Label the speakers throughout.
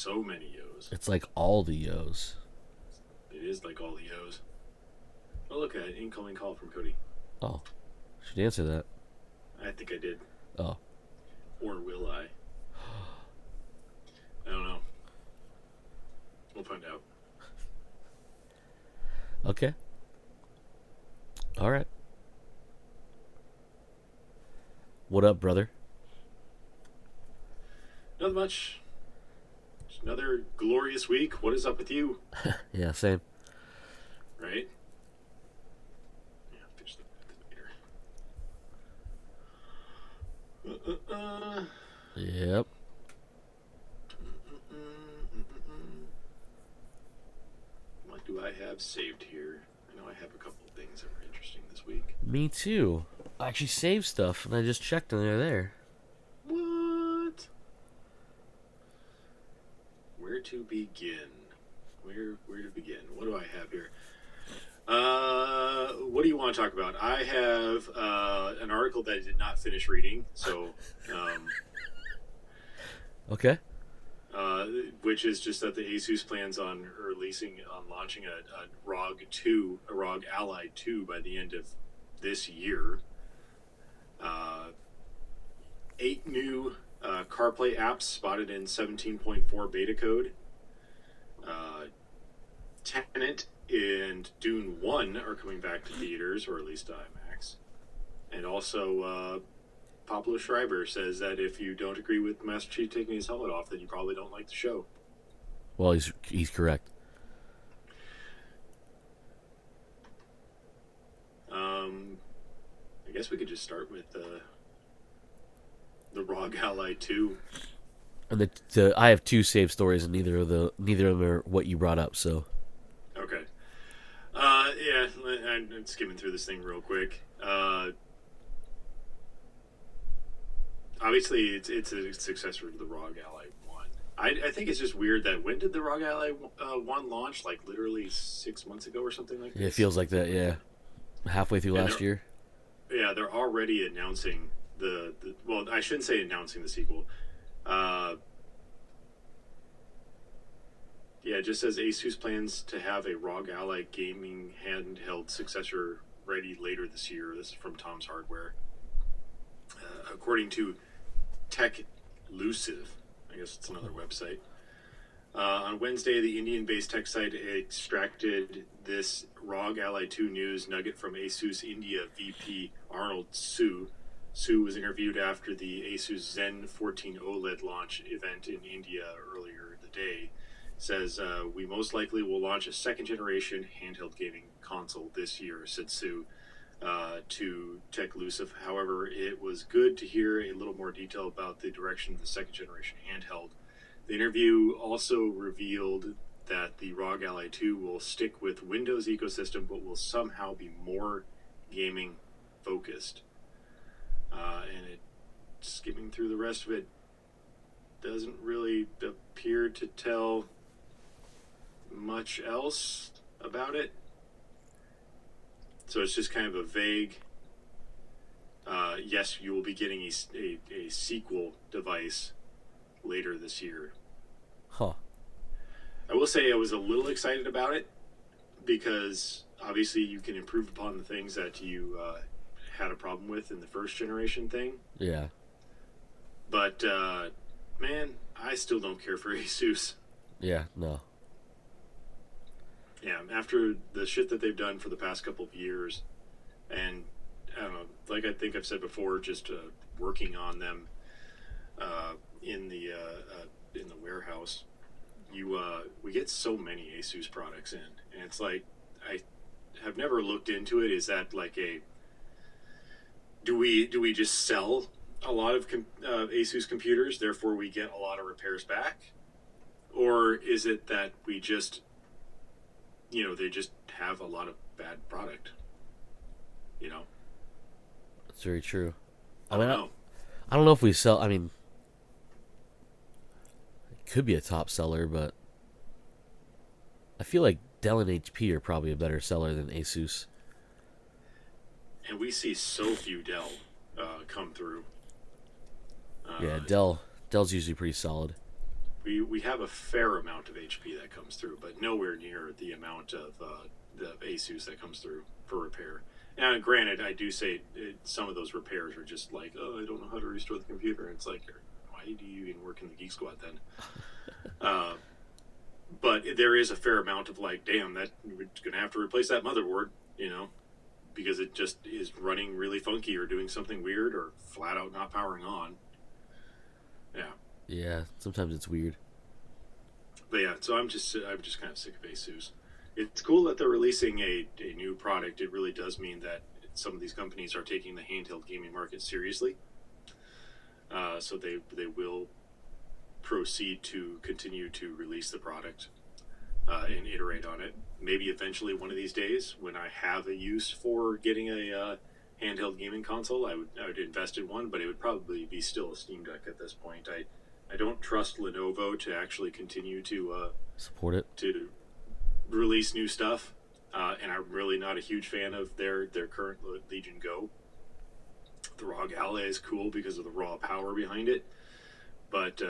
Speaker 1: so many Yos.
Speaker 2: It's like all the Yos.
Speaker 1: It is like all the Yos. Oh, look at an incoming call from Cody.
Speaker 2: Oh, should answer that.
Speaker 1: I think I did.
Speaker 2: Oh,
Speaker 1: Or will I? I don't know. We'll find out.
Speaker 2: okay. All right. What up, brother?
Speaker 1: Not much. Just another glorious week. What is up with you?
Speaker 2: Yeah, same.
Speaker 1: Right? Yeah, finish that later.
Speaker 2: Yep.
Speaker 1: What do I have saved here? I know I have a couple of things that were interesting this week.
Speaker 2: Me too. I actually saved stuff, and I just checked, and they're there.
Speaker 1: What? Where to begin? Where to begin? What do I have here? What do you want to talk about? I have an article that I did not finish reading, so
Speaker 2: Okay.
Speaker 1: which is just that the ASUS plans on launching a ROG 2, a ROG Ally 2 by the end of this year. 8 new Carplay apps spotted in 17.4 beta code. Tenet and Dune 1 are coming back to theaters, or at least IMAX. And also, Pablo Schreiber says that if you don't agree with Master Chief taking his helmet off, then you probably don't like the show.
Speaker 2: Well, he's correct.
Speaker 1: I guess we could just start with the ROG Ally 2.
Speaker 2: And I have two save stories, and neither of them are what you brought up. So
Speaker 1: Okay. Yeah, I'm skimming through this thing real quick. Obviously, it's a successor to the ROG Ally 1. I think it's just weird that when did the ROG Ally 1 launch? Like literally 6 months ago or something like this?
Speaker 2: yeah, it feels like that. Yeah, halfway through last year.
Speaker 1: Yeah, they're already announcing well, I shouldn't say announcing the sequel. Yeah, it just says ASUS plans to have a ROG Ally gaming handheld successor ready later this year. This is from Tom's Hardware. According to Techlusive, I guess it's another website. On Wednesday, the Indian-based tech site extracted this ROG Ally 2 news nugget from ASUS India VP Arnold Su. Su was interviewed after the ASUS Zen 14 OLED launch event in India earlier today. Says, we most likely will launch a second-generation handheld gaming console this year, said Su to Techlusive. However, it was good to hear a little more detail about the direction of the second-generation handheld. The interview also revealed that the ROG Ally 2 will stick with Windows ecosystem, but will somehow be more gaming focused. And skimming through the rest of it, doesn't really appear to tell much else about it. So it's just kind of a vague, yes, you will be getting a sequel device later this year.
Speaker 2: Huh.
Speaker 1: I will say I was a little excited about it because obviously you can improve upon the things that you had a problem with in the first generation thing.
Speaker 2: Yeah.
Speaker 1: But man, I still don't care for ASUS.
Speaker 2: Yeah. No.
Speaker 1: Yeah, after the shit that they've done for the past couple of years, and I don't know, like I think I've said before, just working on them in the warehouse, we get so many ASUS products in, and it's like I have never looked into it. Is that like do we just sell a lot of ASUS computers, therefore we get a lot of repairs back, or is it that we just they just have a lot of bad product?
Speaker 2: That's very true.
Speaker 1: I don't know.
Speaker 2: I don't know if we sell. I mean, it could be a top seller, but I feel like Dell and HP are probably a better seller than ASUS.
Speaker 1: And we see so few Dell come through.
Speaker 2: Yeah, Dell's usually pretty solid.
Speaker 1: we have a fair amount of HP that comes through, but nowhere near the amount of the Asus that comes through for repair. Now, granted, I do say some of those repairs are just like, oh, I don't know how to restore the computer. It's like, why do you even work in the Geek Squad then? But there is a fair amount of like, damn, that we're going to have to replace that motherboard, because it just is running really funky or doing something weird or flat out not powering on. Yeah.
Speaker 2: Yeah, sometimes it's weird.
Speaker 1: But yeah, so I'm just kind of sick of Asus. It's cool that they're releasing a new product. It really does mean that some of these companies are taking the handheld gaming market seriously. So they will proceed to continue to release the product and iterate on it. Maybe eventually one of these days, when I have a use for getting a handheld gaming console, I would invest in one, but it would probably be still a Steam Deck at this point. I don't trust Lenovo to actually continue to
Speaker 2: Support it.
Speaker 1: to release new stuff, and I'm really not a huge fan of their current Legion Go. The ROG Ally is cool because of the raw power behind it, but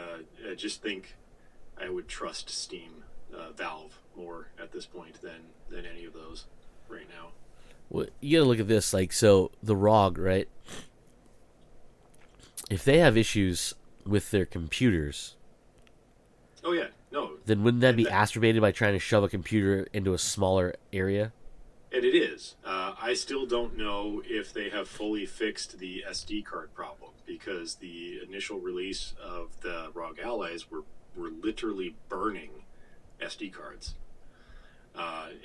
Speaker 1: I just think I would trust Steam, Valve more at this point than any of those right now.
Speaker 2: Well, you gotta look at this, like, so the ROG, right? If they have issues with their computers,
Speaker 1: Oh yeah, no,
Speaker 2: then wouldn't that be exacerbated by trying to shove a computer into a smaller area?
Speaker 1: and it is. I still don't know if they have fully fixed the SD card problem, because the initial release of the ROG Allies were literally burning SD cards.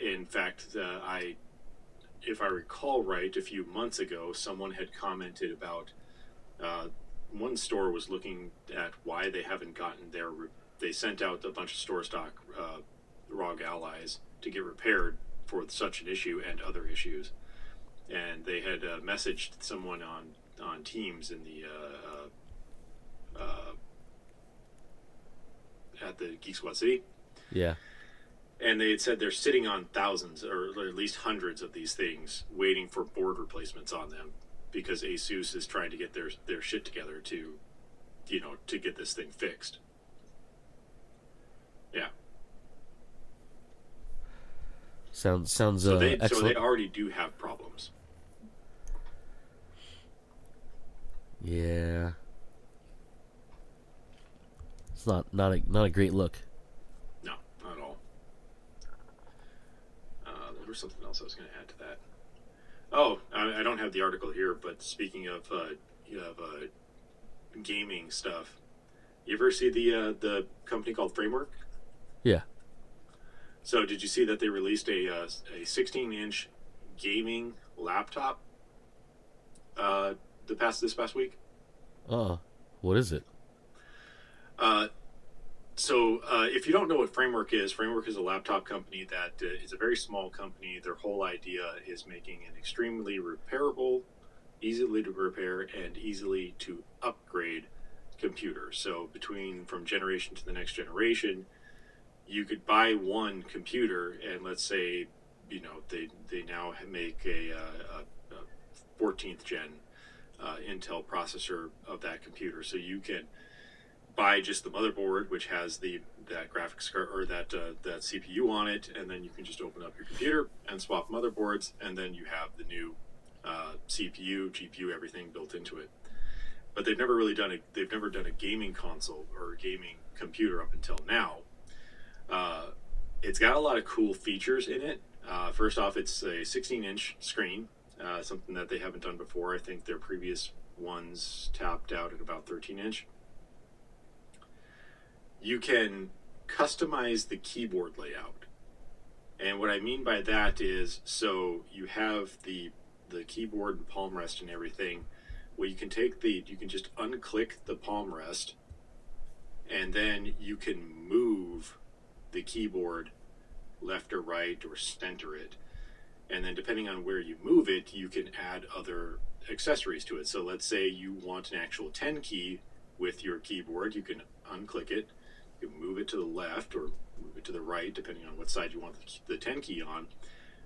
Speaker 1: In fact, if I recall right, a few months ago, someone had commented about one store was looking at why they haven't gotten their. They sent out a bunch of store stock ROG Allies to get repaired for such an issue and other issues, and they had messaged someone on Teams in the at the Geek Squad City.
Speaker 2: Yeah.
Speaker 1: And they had said they're sitting on thousands or at least hundreds of these things waiting for board replacements on them, because Asus is trying to get their shit together to get this thing fixed. Yeah.
Speaker 2: Sounds
Speaker 1: So they
Speaker 2: excellent.
Speaker 1: already do have problems.
Speaker 2: Yeah. It's not a great look.
Speaker 1: No, not at all. There was something else I was going to add to that. Oh, I don't have the article here, but speaking of gaming stuff, you ever see the company called Framework?
Speaker 2: Yeah.
Speaker 1: So did you see that they released a 16-inch gaming laptop this past week?
Speaker 2: What is it?
Speaker 1: So if you don't know what Framework is a laptop company that is a very small company. Their whole idea is making an extremely repairable, easily to repair, and easily to upgrade computer. So from generation to the next generation, you could buy one computer, and let's say, they now make a 14th gen Intel processor of that computer. So you can buy just the motherboard, which has that graphics card or that CPU on it, and then you can just open up your computer and swap motherboards, and then you have the new CPU, GPU, everything built into it. But they've never done a gaming console or a gaming computer up until now. It's got a lot of cool features in it. First off, it's a 16-inch screen, something that they haven't done before. I think their previous ones tapped out at about 13-inch. You can customize the keyboard layout. And what I mean by that is, so you have the keyboard and palm rest and everything. Well, you can just unclick the palm rest, and then you can move the keyboard left or right or center it. And then depending on where you move it, you can add other accessories to it. So let's say you want an actual 10 key with your keyboard, you can unclick it. You move it to the left or move it to the right, depending on what side you want the 10 key on,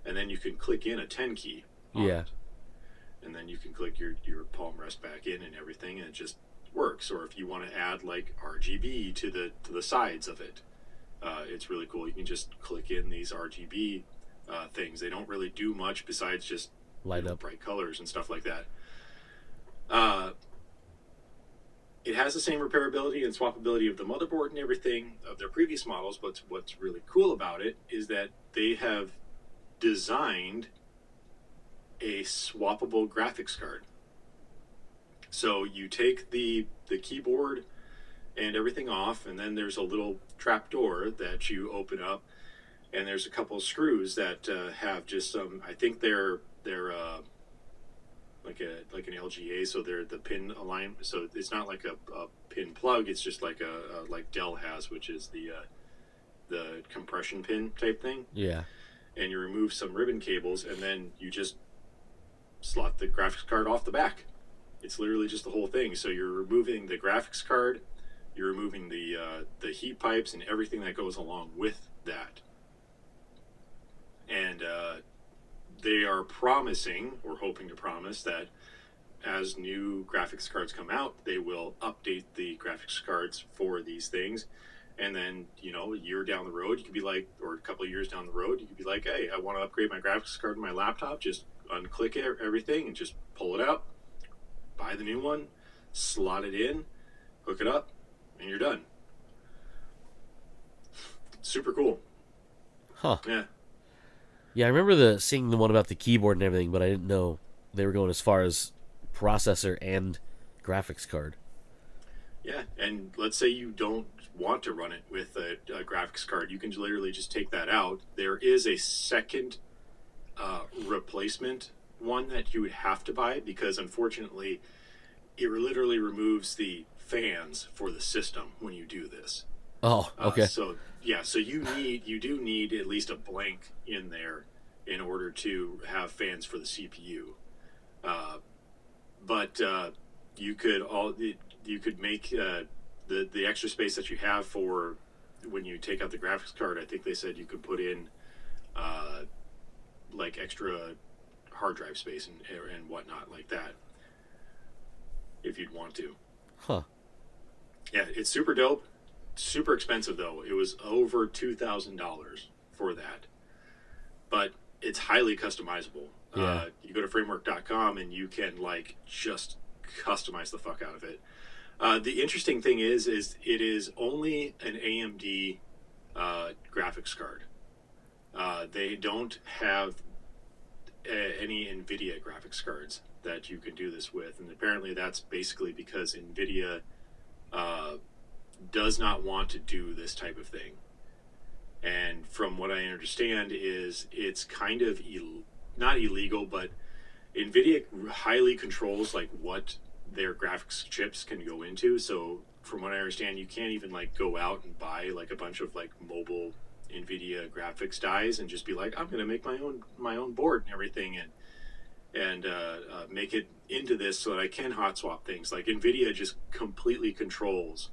Speaker 1: and then you can click in a 10 key on it. And then you can click your palm rest back in and everything, and it just works, or if you want to add like RGB to the sides of it, it's really cool. You can just click in these RGB things. They don't really do much besides just
Speaker 2: Light up.
Speaker 1: bright colors and stuff like that. Uh, it has the same repairability and swappability of the motherboard and everything of their previous models, but what's really cool about it is that they have designed a swappable graphics card. So you take the keyboard and everything off, and then there's a little trap door that you open up, and there's a couple of screws that have just some. I think they're like an LGA, so they're the pin alignment. So it's not like a pin plug. It's just like a like Dell has, which is the compression pin type thing.
Speaker 2: Yeah.
Speaker 1: And you remove some ribbon cables, and then you just slot the graphics card off the back. It's literally just the whole thing. So you're removing the graphics card, you're removing the heat pipes and everything that goes along with that. And they are promising, or hoping to promise, that as new graphics cards come out, they will update the graphics cards for these things. And then, a year down the road, you could be like, or a couple of years down the road, you could be like, hey, I want to upgrade my graphics card in my laptop. Just unclick everything and just pull it out, buy the new one, slot it in, hook it up, and you're done. Super cool.
Speaker 2: Huh.
Speaker 1: Yeah.
Speaker 2: Yeah, I remember seeing the one about the keyboard and everything, but I didn't know they were going as far as processor and graphics card.
Speaker 1: Yeah, and let's say you don't want to run it with a graphics card, you can literally just take that out. There is a second replacement one that you would have to buy, because unfortunately it literally removes the fans for the system when you do this.
Speaker 2: Oh, okay.
Speaker 1: So you do need at least a blank in there in order to have fans for the CPU. But you could make the extra space that you have for when you take out the graphics card. I think they said you could put in like extra hard drive space and whatnot like that, if you'd want to.
Speaker 2: Huh.
Speaker 1: Yeah, it's super dope. Super expensive though. It was over $2,000 for that, but it's highly customizable.
Speaker 2: Yeah.
Speaker 1: You go to framework.com and you can just customize the fuck out of it. The interesting thing is it is only an AMD graphics card. They don't have any NVIDIA graphics cards that you can do this with, and apparently that's basically because NVIDIA does not want to do this type of thing. And from what I understand is it's kind of not illegal, but NVIDIA highly controls what their graphics chips can go into. So from what I understand, you can't even go out and buy a bunch of mobile NVIDIA graphics dies and just be like, I'm going to make my own board and everything and make it into this so that I can hot swap things. NVIDIA just completely controls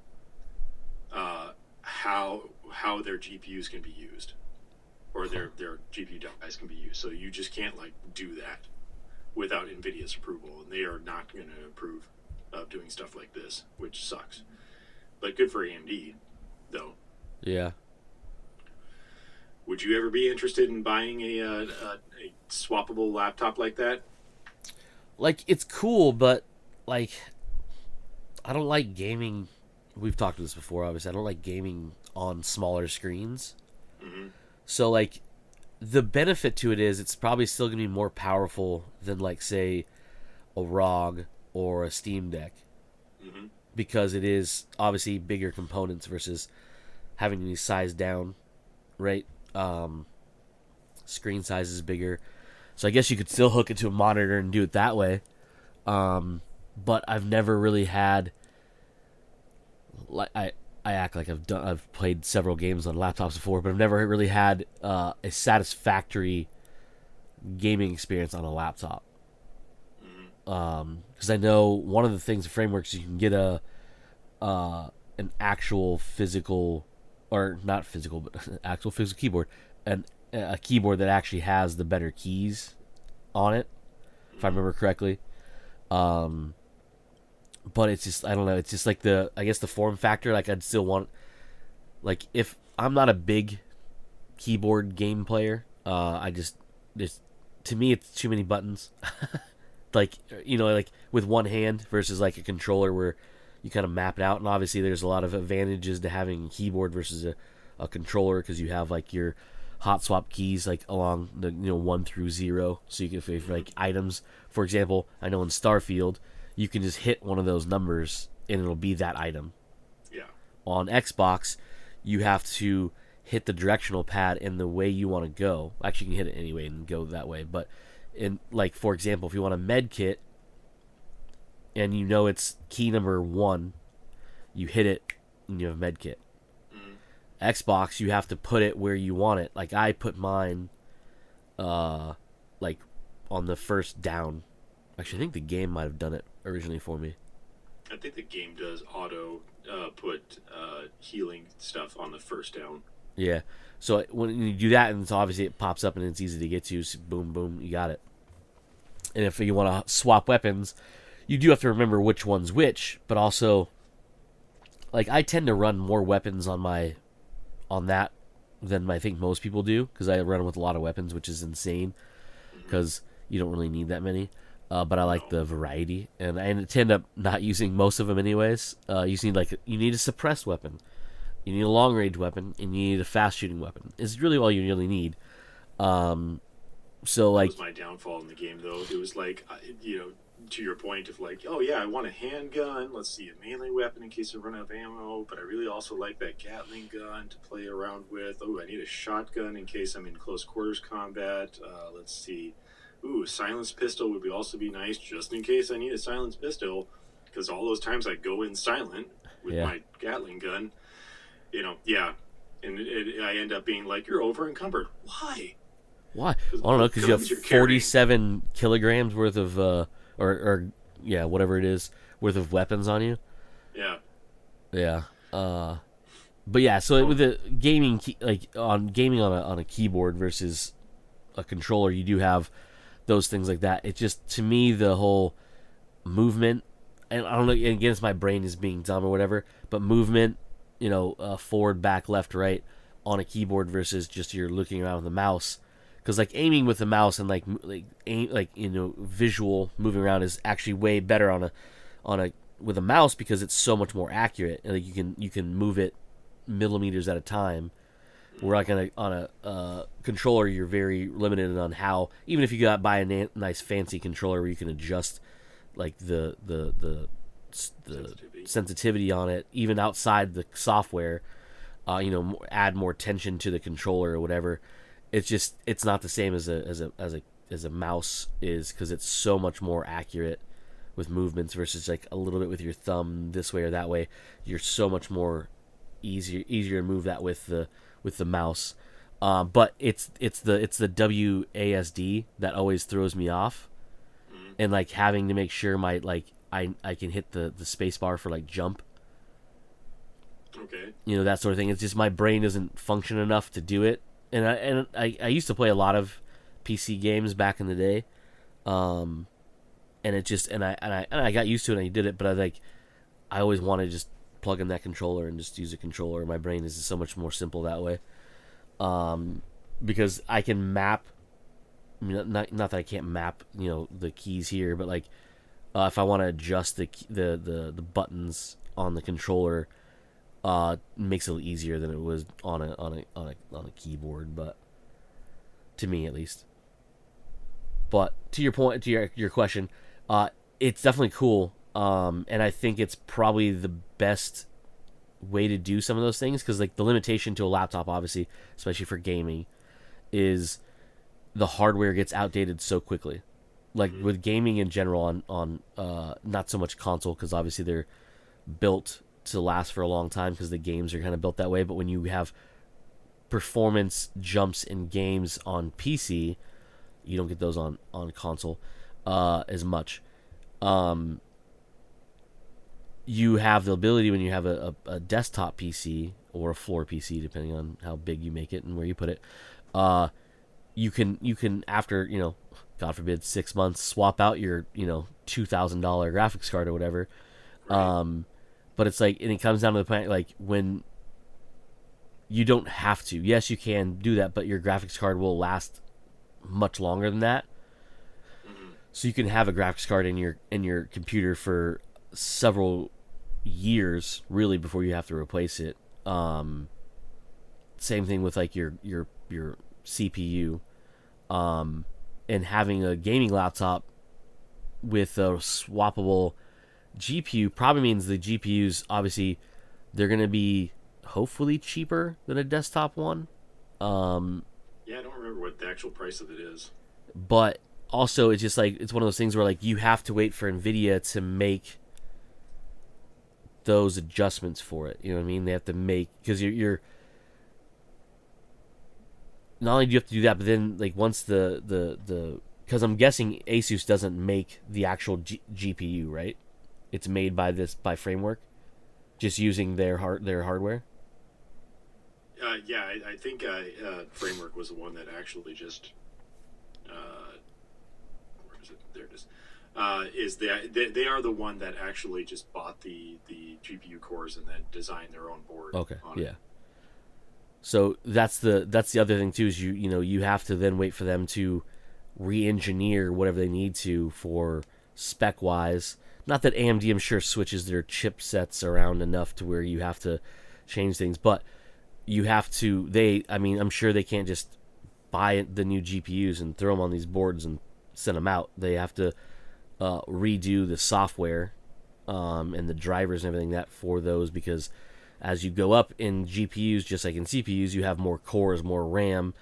Speaker 1: how their GPUs can be used, or their GPU dies can be used. So you just can't do that without NVIDIA's approval, and they are not going to approve of doing stuff like this, which sucks. But good for AMD, though.
Speaker 2: Yeah.
Speaker 1: Would you ever be interested in buying a swappable laptop like that?
Speaker 2: It's cool, but I don't like gaming. We've talked about this before, obviously. I don't like gaming on smaller screens.
Speaker 1: Mm-hmm.
Speaker 2: So, the benefit to it is it's probably still going to be more powerful than, say, a ROG or a Steam Deck.
Speaker 1: Mm-hmm.
Speaker 2: Because it is obviously bigger components versus having to be sized down, right? Screen size is bigger. So I guess you could still hook it to a monitor and do it that way. But I've never really had... I act like I've played several games on laptops before, but I've never really had a satisfactory gaming experience on a laptop. Because I know one of the things in frameworks, you can get an actual physical, or not physical, but actual physical keyboard, and a keyboard that actually has the better keys on it, if I remember correctly. but it's just I don't know. It's just like I guess the form factor. Like I'd still want like if I'm not a big keyboard game player, I just to me it's too many buttons. Like like with one hand versus like a controller where you kind of map it out, and obviously there's a lot of advantages to having a keyboard versus a controller because you have like your hot swap keys like along the 1 through 0, so you can if like items, for example, I know in Starfield you can just hit one of those numbers and it'll be that item.
Speaker 1: Yeah.
Speaker 2: On Xbox, you have to hit the directional pad in the way you want to go. Actually, you can hit it anyway and go that way. But in like for example, if you want a med kit and it's key number 1, you hit it and you have a med kit. Xbox, you have to put it where you want it. Like I put mine, like on the first down. Actually, I think the game might have done it originally for me.
Speaker 1: I think the game does auto put healing stuff on the first down.
Speaker 2: Yeah. So when you do that, and it's obviously it pops up and it's easy to get to. So boom, boom, you got it. And if you want to swap weapons, you do have to remember which one's which. But also, like I tend to run more weapons on that than I think most people do because I run with a lot of weapons, which is insane because you don't really need that many. But I like the variety, and I tend up not using most of them anyways. You just need you need a suppressed weapon, you need a long range weapon, and you need a fast shooting weapon. It's really all you really need. So like
Speaker 1: that was my downfall in the game, though. It was like to your point of like, oh yeah, I want a handgun. Let's see, a melee weapon in case I run out of ammo. But I really also like that Gatling gun to play around with. Oh, I need a shotgun in case I'm in close quarters combat. Let's see. Ooh, a silenced pistol would also be nice, just in case I need a silenced pistol. Because all those times I go in silent with my Gatling gun, yeah, and I end up being like, you're over encumbered. Why?
Speaker 2: I don't know, because you have 47 kilograms worth of or whatever it is worth of weapons on you. Yeah. But yeah, so with the gaming gaming on a keyboard versus a controller, you do have those things like that. It just, to me, the whole movement, and I don't know, again, it's my brain is being dumb or whatever, but movement, forward, back, left, right on a keyboard versus just you're looking around with the mouse. Because like aiming with the mouse and visual moving around is actually way better on a with a mouse because it's so much more accurate. And like you can move it millimeters at a time. Where like on a controller, you're very limited on how. Even if you got buy a nice fancy controller where you can adjust like the sensitivity on it, even outside the software, add more tension to the controller or whatever. It's not the same as a mouse is because it's so much more accurate with movements versus like a little bit with your thumb this way or that way. You're so much more easier to move that with the mouse. But it's the WASD that always throws me off, and like having to make sure my I can hit the space bar for like jump.
Speaker 1: Okay.
Speaker 2: That sort of thing. It's just my brain doesn't function enough to do it. And I used to play a lot of PC games back in the day, and it just and I got used to it and I did it, but I always want to just plug in that controller and just use a controller. My brain is just so much more simple that way, because I can map. I mean, not that I can't map the keys here, but like if I want to adjust the buttons on the controller. Makes it a little easier than it was on a keyboard, but to me at least. But to your point, to your question, it's definitely cool, and I think it's probably the best way to do some of those things because like the limitation to a laptop, obviously, especially for gaming, is the hardware gets outdated so quickly. Like with gaming in general, on not so much console because obviously they're built to last for a long time because the games are kind of built that way. But when you have performance jumps in games on PC, you don't get those on console as much. You have the ability when you have a desktop PC or a floor PC, depending on how big you make it and where you put it. You can after God forbid 6 months swap out your $2,000 graphics card or whatever.
Speaker 1: Right.
Speaker 2: But it's like, and it comes down to the point, like, when you don't have to. Yes, you can do that, but your graphics card will last much longer than that.
Speaker 1: Mm-hmm.
Speaker 2: So you can have a graphics card in your computer for several years, really, before you have to replace it. Same thing with like your CPU. And having a gaming laptop with a swappable GPU probably means the GPUs, obviously, they're going to be hopefully cheaper than a desktop one. Um,
Speaker 1: Yeah, I don't remember what the actual price of it is.
Speaker 2: but also, it's just like, it's one of those things where like you have to wait for Nvidia to make those adjustments for it. You know what I mean? They have to make, because you're not only do you have to do that, but then like once the because I'm guessing Asus doesn't make the actual GPU, right? It's made by Framework, just using their hardware.
Speaker 1: Yeah, I think Framework was the one that actually just where is it? There it is. They are the one that actually just bought the GPU cores and then designed their own board
Speaker 2: Okay,
Speaker 1: on it.
Speaker 2: yeah. So that's the other thing too, is you have to then wait for them to re-engineer whatever they need to for spec wise. Not that AMD, I'm sure, switches their chipsets around enough to where you have to change things, but you have to. I mean, I'm sure they can't just buy the new GPUs and throw them on these boards and send them out. They have to redo the software and the drivers and everything that for those, because as you go up in GPUs, just like in CPUs, you have more cores, more RAM,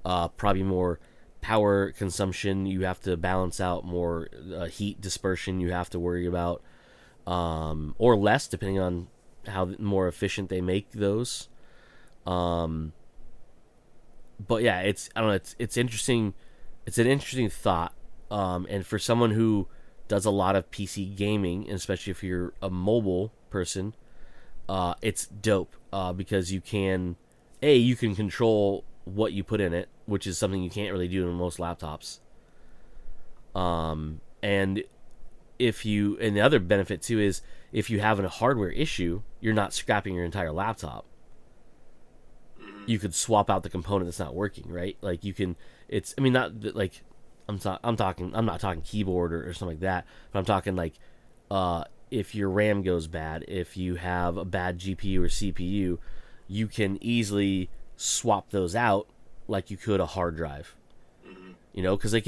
Speaker 2: probably more power consumption. You have to balance out more heat dispersion. You have to worry about, or less, depending on how more efficient they make those. Um, but yeah, I don't know. It's interesting. It's an interesting thought. And for someone who does a lot of PC gaming, and especially if you're a mobile person, it's dope because you can control what you put in it, which is something you can't really do in most laptops. And and the other benefit too is if you have a hardware issue, you're not scrapping your entire laptop.
Speaker 1: Mm-hmm.
Speaker 2: You could swap out the component that's not working, right? Like you can. I mean, not like I'm talking. I'm not talking keyboard or something like that, but I'm talking like if your RAM goes bad, if you have a bad GPU or CPU, you can easily swap those out like you could a hard drive.
Speaker 1: Mm-hmm.
Speaker 2: You know, because I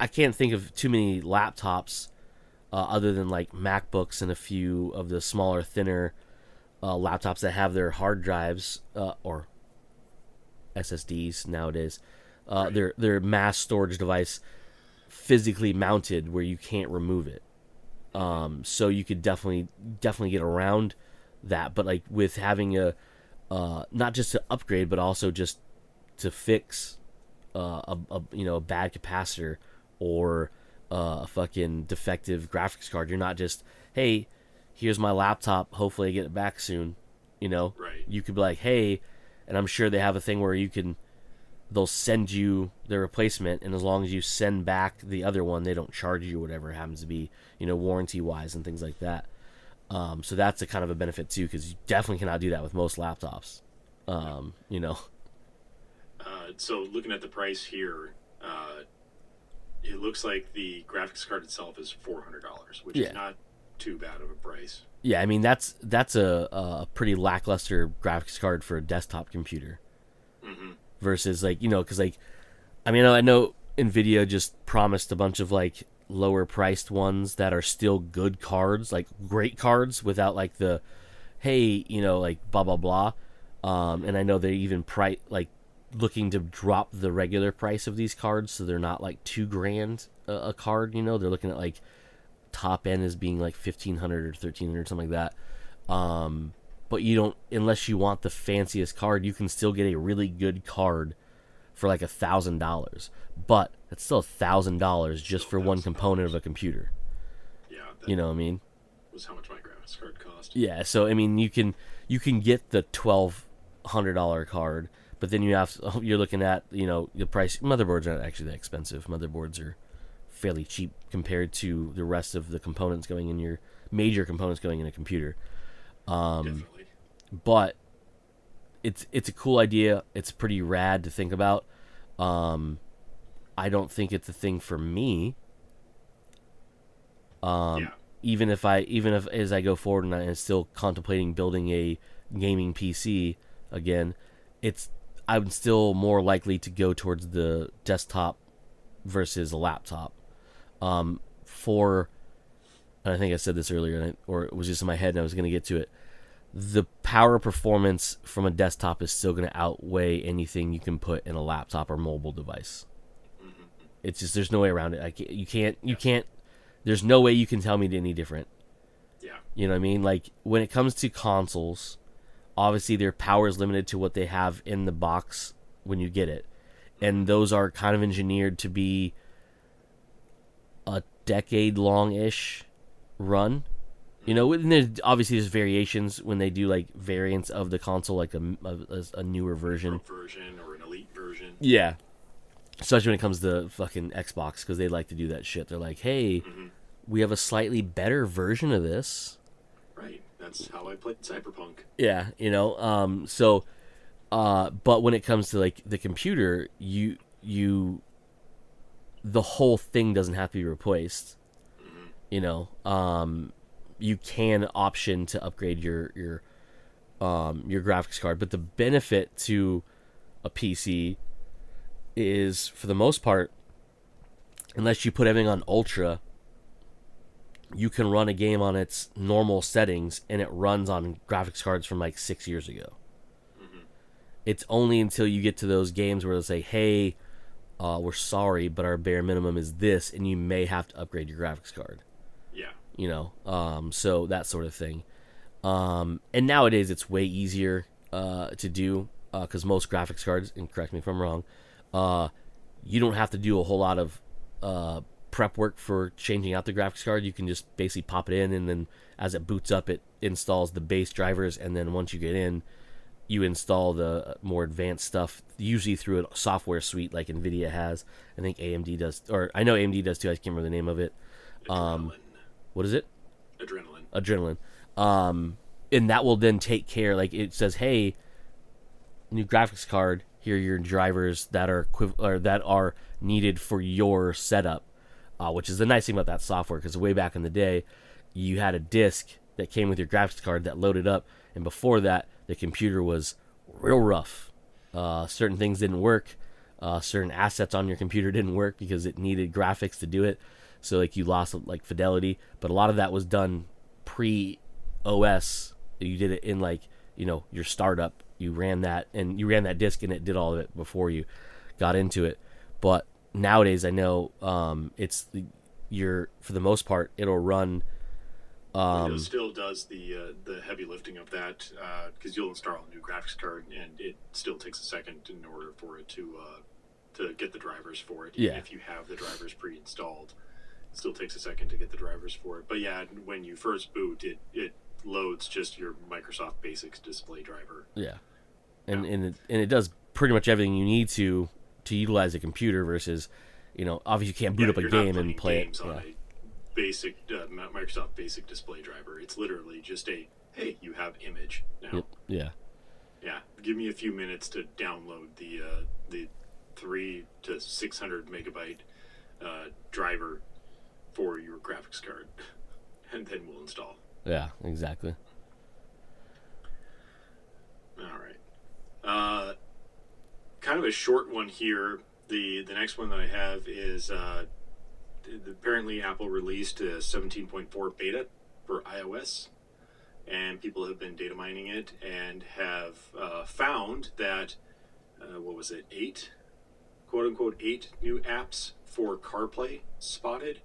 Speaker 2: can't think of too many laptops other than like MacBooks and a few of the smaller, thinner laptops that have their hard drives or SSDs nowadays.
Speaker 1: Right.
Speaker 2: Their mass storage device physically mounted where you can't remove it. So you could definitely get around that, but like with having not just to upgrade, but also just to fix a bad capacitor or a fucking defective graphics card. You're not just, hey, here's my laptop. Hopefully I get it back soon.
Speaker 1: Right.
Speaker 2: You could be like, hey, and I'm sure they have a thing where they'll send you the replacement, and as long as you send back the other one, they don't charge you whatever it happens to be, warranty wise and things like that. So that's a kind of a benefit too, because you definitely cannot do that with most laptops. You know.
Speaker 1: So looking at the price here, it looks like the graphics card itself is $400, which
Speaker 2: Yeah.
Speaker 1: is not too bad of a price.
Speaker 2: Yeah, I mean that's a pretty lackluster graphics card for a desktop computer
Speaker 1: Mm-hmm.
Speaker 2: versus like because like I know Nvidia just promised a bunch of like lower priced ones that are still good cards, like great cards without like the hey like blah blah blah. And I know they even like looking to drop the regular price of these cards so they're not like $2,000 a card. They're looking at like top end as being like 1,500 or 1,300, something like that. But you don't, unless you want the fanciest card, you can still get a really good card for like $1,000. But that's still $1,000 just for one component of a computer.
Speaker 1: Yeah,
Speaker 2: You know what I mean?
Speaker 1: was how much my graphics card cost.
Speaker 2: Yeah. So I mean, you can get the $1,200 card, but then you're looking at the price. Motherboards aren't actually that expensive. Motherboards are fairly cheap compared to the rest of the components going in your major components going in a computer.
Speaker 1: Definitely.
Speaker 2: But it's a cool idea. It's pretty rad to think about. I don't think it's a thing for me.
Speaker 1: Yeah.
Speaker 2: Even if as I go forward and I'm still contemplating building a gaming PC again, I'm still more likely to go towards the desktop versus a laptop. For and I think I said this earlier, or it was just in my head, and I was going to get to it. The power performance from a desktop is still going to outweigh anything you can put in a laptop or mobile device. It's just there's no way around it. You can't. There's no way you can tell me any different.
Speaker 1: Yeah.
Speaker 2: You know what I mean? Like when it comes to consoles, obviously their power is limited to what they have in the box when you get it, and those are kind of engineered to be a decade long ish run. You know, and there's variations when they do like variants of the console, like a newer version.
Speaker 1: Pro version or an elite version.
Speaker 2: Yeah, especially when it comes to fucking Xbox, because they like to do that shit. They're like, hey, we have a slightly better version of this.
Speaker 1: Right. That's how I played Cyberpunk.
Speaker 2: Yeah, you know. But when it comes to like the computer, the whole thing doesn't have to be replaced. You know, you can option to upgrade your graphics card, but the benefit to a PC is, for the most part, unless you put everything on ultra, you can run a game on its normal settings and it runs on graphics cards from like 6 years ago. It's only until you get to those games where they say, hey, we're sorry, but our bare minimum is this, and you may have to upgrade your graphics card.
Speaker 1: Yeah.
Speaker 2: You know, so that sort of thing. And nowadays it's way easier to do, because most graphics cards, and correct me if I'm wrong, you don't have to do a whole lot of prep work for changing out the graphics card. You can just basically pop it in, and then as it boots up, it installs the base drivers, and then once you get in, you install the more advanced stuff, usually through a software suite like NVIDIA has. I think AMD does, or I know AMD does too. I can't remember the name of it.
Speaker 1: Adrenaline.
Speaker 2: What is it?
Speaker 1: Adrenaline.
Speaker 2: And that will then take care, like it says, hey, new graphics card, here are your drivers that are needed for your setup, which is the nice thing about that software, because way back in the day, you had a disk that came with your graphics card that loaded up, and before that, the computer was real rough. Certain things didn't work. Certain assets on your computer didn't work because it needed graphics to do it. So like you lost like fidelity, but a lot of that was done pre-OS. You did it in like, you know, your startup. You ran that disk and it did all of it before you got into it. But nowadays I know for the most part it'll run.
Speaker 1: It still does the heavy lifting of that, because you'll install a new graphics card and it still takes a second in order for it to get the drivers for it.
Speaker 2: Yeah.
Speaker 1: If you have the drivers pre-installed, it still takes a second to get the drivers for it. But yeah, when you first boot, it loads just your Microsoft Basics display driver.
Speaker 2: Yeah, and it does pretty much everything you need to utilize a computer versus, you know, obviously you can't boot up a game and play it.
Speaker 1: On a basic Microsoft Basic display driver. It's literally just hey, you have image now.
Speaker 2: Yep. Yeah.
Speaker 1: Yeah, give me a few minutes to download the 300 to 600 megabyte driver for your graphics card, and then we'll install.
Speaker 2: Yeah, exactly.
Speaker 1: All right. Kind of a short one here. The next one that I have is apparently Apple released a 17.4 beta for iOS, and people have been data mining it and have found that eight, quote unquote, 8 new apps for Carplay spotted.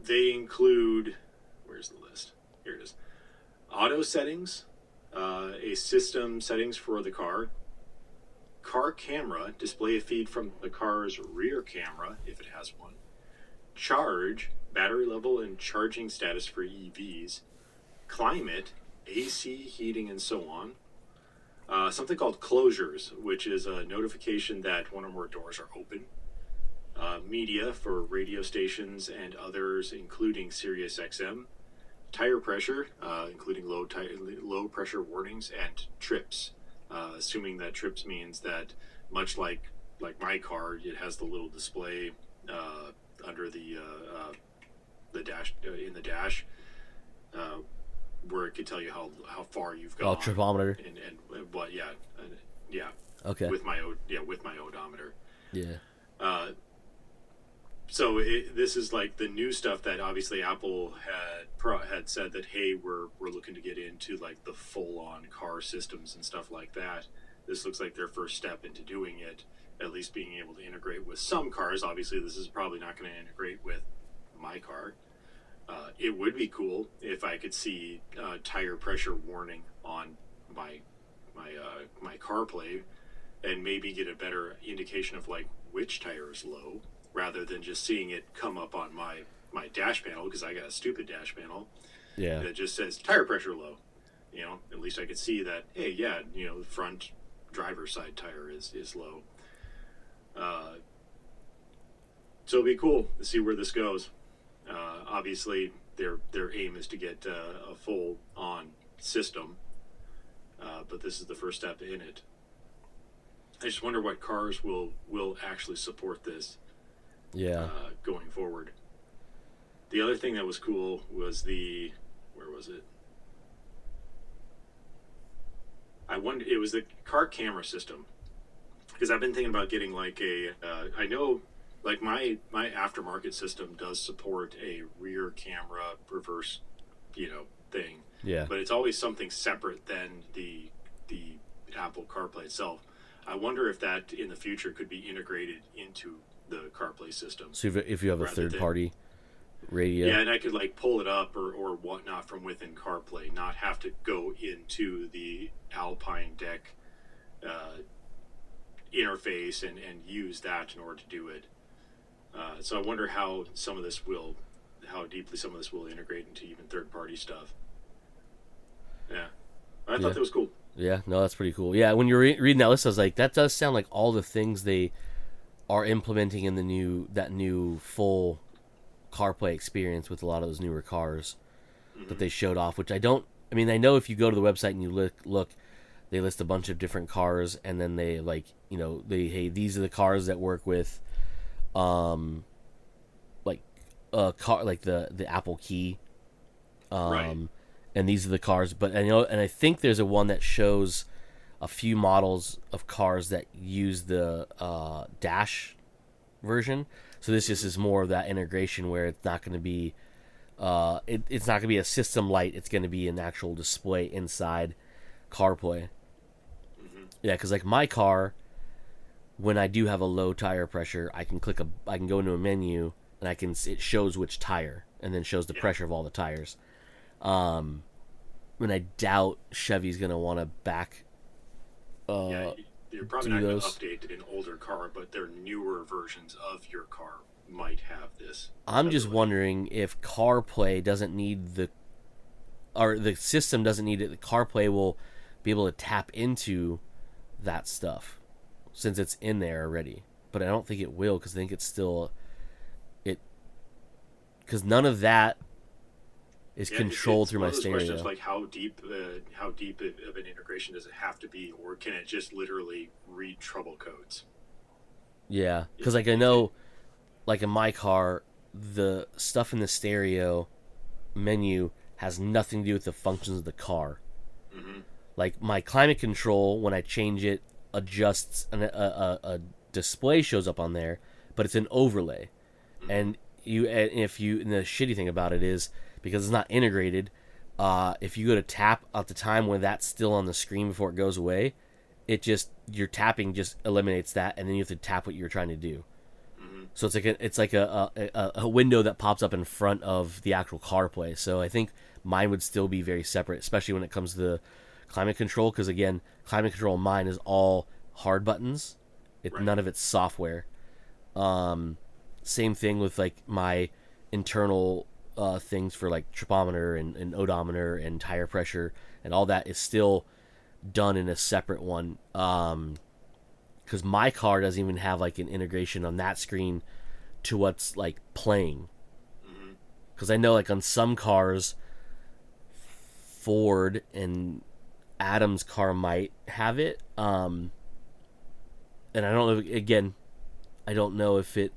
Speaker 1: They include, where's the list? Here it is. Auto settings, a system settings for the car camera, display a feed from the car's rear camera if it has one, charge, battery level and charging status for EVs, climate, AC, heating, and so on. Something called closures, which is a notification that one or more doors are open. media for radio stations and others, including Sirius XM, tire pressure, including low pressure warnings, and trips. Assuming that trips means that, much like my car, it has the little display under the dash in the dash, uh, where it could tell you how far you've
Speaker 2: Oh,
Speaker 1: gone
Speaker 2: tripometer.
Speaker 1: and what yeah
Speaker 2: Okay.
Speaker 1: with my odometer.
Speaker 2: Yeah.
Speaker 1: Uh, so this is like the new stuff that obviously Apple had said that, hey, we're looking to get into like the full on car systems and stuff like that. This looks like their first step into doing it, at least being able to integrate with some cars. Obviously, this is probably not going to integrate with my car. It would be cool if I could see tire pressure warning on my CarPlay, and maybe get a better indication of like which tire is low, rather than just seeing it come up on my dash panel, because I got a stupid dash panel
Speaker 2: Yeah.
Speaker 1: that just says tire pressure low. At least I could see that, hey, yeah, the front driver's side tire is low. So it'll be cool to see where this goes. Obviously, their aim is to get a full on system, but this is the first step in it. I just wonder what cars will actually support this.
Speaker 2: Yeah.
Speaker 1: Going forward. The other thing that was cool was where was it? It was the car camera system, because I've been thinking about getting like I know like my aftermarket system does support a rear camera reverse, thing.
Speaker 2: Yeah.
Speaker 1: But it's always something separate than the Apple CarPlay itself. I wonder if that in the future could be integrated into the CarPlay system.
Speaker 2: So if you have a third party radio.
Speaker 1: Yeah, and I could like pull it up or whatnot from within CarPlay, not have to go into the Alpine deck interface and use that in order to do it. So I wonder how deeply some of this will integrate into even third party stuff. Yeah, I thought that was cool.
Speaker 2: Yeah, no, that's pretty cool. Yeah, when you're reading that list, I was like, that does sound like all the things they are implementing in that new full CarPlay experience with a lot of those newer cars that they showed off. Which I know if you go to the website and you look, they list a bunch of different cars, and then they hey, these are the cars that work with, like a car like the Apple Key,
Speaker 1: Right.
Speaker 2: and these are the cars. But I think there's a one that shows a few models of cars that use the dash version. So this just is more of that integration where it's not going to be it's not going to be a system light. It's going to be an actual display inside CarPlay. Yeah, because like my car, when I do have a low tire pressure, I can go into a menu and it shows which tire, and then shows the pressure of all the tires. And I doubt Chevy's going to want to back.
Speaker 1: You're probably not going to update an older car, but their newer versions of your car might have this.
Speaker 2: I'm just wondering if CarPlay doesn't need the system doesn't need it. The CarPlay will be able to tap into that stuff since it's in there already. But I don't think it will, because I think it's still because none of that is controlled through my stereo.
Speaker 1: Questions like how deep of an integration does it have to be, or can it just literally read trouble codes?
Speaker 2: Yeah, because like I know, like in my car, the stuff in the stereo menu has nothing to do with the functions of the car.
Speaker 1: Mm-hmm.
Speaker 2: Like my climate control, when I change it, adjusts a display shows up on there, but it's an overlay. Mm-hmm. And the shitty thing about it is, because it's not integrated, if you go to tap at the time when that's still on the screen before it goes away, your tapping just eliminates that, and then you have to tap what you're trying to do. Mm-hmm. So it's like a window that pops up in front of the actual CarPlay. So I think mine would still be very separate, especially when it comes to the climate control, because again, climate control in mine is all hard buttons. None of it's software. Same thing with like my internal things for like tripometer and odometer and tire pressure, and all that is still done in a separate one. Because my car doesn't even have like an integration on that screen to what's like playing.
Speaker 1: Mm-hmm.
Speaker 2: Because I know like on some cars, Ford and Adam's car might have it. And I don't know. Again, I don't know if it.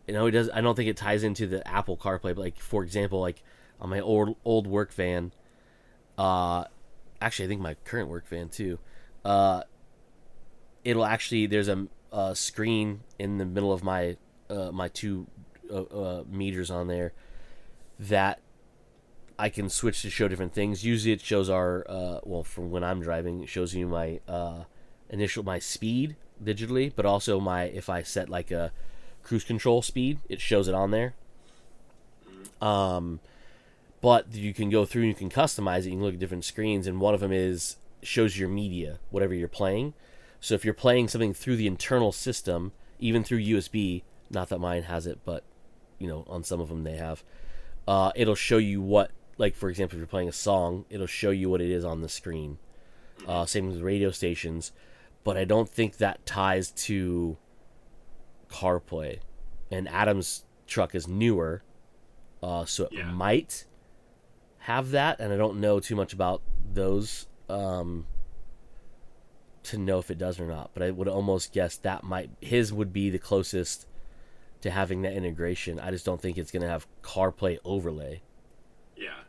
Speaker 2: It does. I don't think it ties into the Apple CarPlay. But like for example, like on my old work van, actually I think my current work van too. It'll actually there's a screen in the middle of my my two meters on there that I can switch to show different things. Usually it shows our from when I'm driving, it shows you my my speed digitally, but also my if I set like a cruise control speed, it shows it on there. But you can go through and you can customize it. You can look at different screens, and one of them is shows your media, whatever you're playing. So if you're playing something through the internal system, even through USB, not that mine has it, but on some of them they have. It'll show you what, like for example, if you're playing a song, it'll show you what it is on the screen. Same with radio stations, but I don't think that ties to CarPlay. And Adam's truck is newer, so it might have that, and I don't know too much about those to know if it does or not. But I would almost guess that his would be the closest to having that integration. I just don't think it's going to have CarPlay overlay.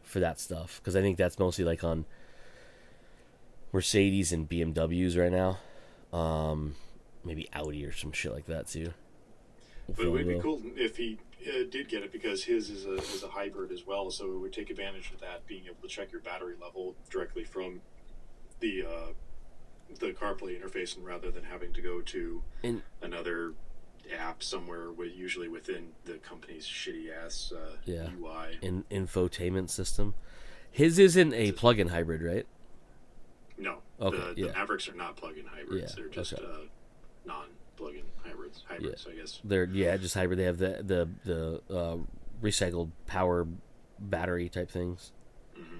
Speaker 2: For that stuff, because I think that's mostly like on Mercedes and BMWs right now. Maybe Audi or some shit like that too.
Speaker 1: But it would be cool if he did get it, because his is a hybrid as well, so it would take advantage of that, being able to check your battery level directly from the CarPlay interface, and rather than having to go to another app somewhere, usually within the company's shitty ass UI
Speaker 2: infotainment system. His isn't a plug-in hybrid, right?
Speaker 1: No.
Speaker 2: Okay.
Speaker 1: The Mavericks are not plug-in hybrids. They're just non-plug-in hybrids. I guess.
Speaker 2: They're just hybrid. They have the recycled power battery type things.
Speaker 1: Mm-hmm.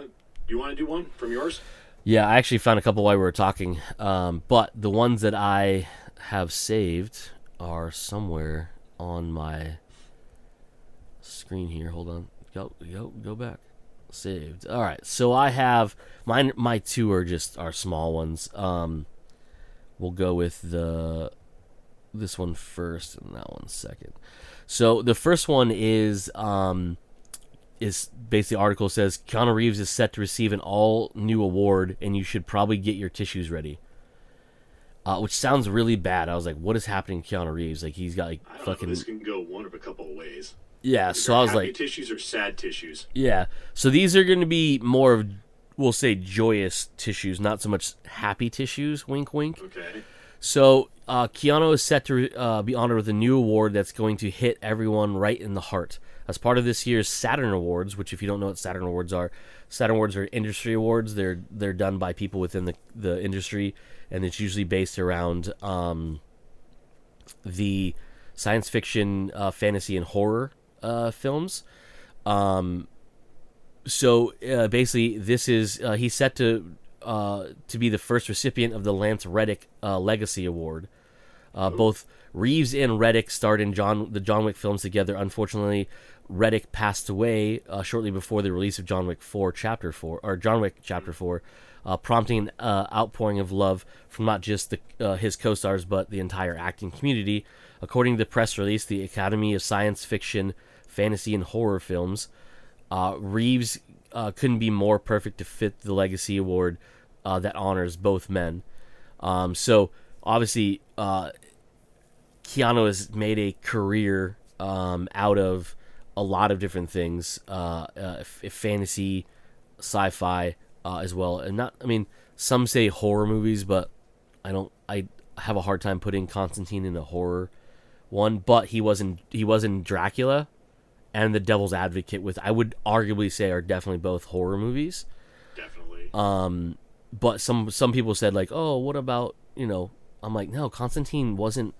Speaker 1: Do you want to do one from yours?
Speaker 2: Yeah, I actually found a couple while we were talking, but the ones that I have saved are somewhere on my screen here. Hold on, go back. Saved. All right, so I have mine. My two are small ones. We'll go with this one first and that one second. So the first one is basically the article says Keanu Reeves is set to receive an all new award, and you should probably get your tissues ready. Which sounds really bad. I was like, what is happening to Keanu Reeves? Like he's got like
Speaker 1: I don't
Speaker 2: fucking.
Speaker 1: know, this can go one of a couple of ways.
Speaker 2: Yeah, so I was
Speaker 1: happy
Speaker 2: like,
Speaker 1: tissues or sad tissues.
Speaker 2: Yeah, so these are going to be more of, we'll say, joyous tissues, not so much happy tissues. Wink, wink.
Speaker 1: Okay.
Speaker 2: So Keanu is set to be honored with a new award that's going to hit everyone right in the heart. As part of this year's Saturn Awards, which if you don't know what Saturn Awards are industry awards. They're done by people within the industry, and it's usually based around the science fiction, fantasy, and horror films. So basically, this is he's set to be the first recipient of the Lance Reddick Legacy Award. Both Reeves and Reddick starred in the John Wick films together. Unfortunately, Reddick passed away shortly before the release of John Wick Chapter 4, prompting an outpouring of love from not just his co-stars but the entire acting community. According to the press release, the Academy of Science Fiction, Fantasy, and Horror Films, Reeves couldn't be more perfect to fit the Legacy Award that honors both men. So obviously, Keanu has made a career out of a lot of different things, fantasy, sci-fi, as well. And some say horror movies, but I have a hard time putting Constantine in a horror one. But he was in Dracula and The Devil's Advocate, with, I would arguably say, are definitely both horror movies.
Speaker 1: Definitely.
Speaker 2: But some people said, like, oh, what about, I'm like, no, Constantine wasn't.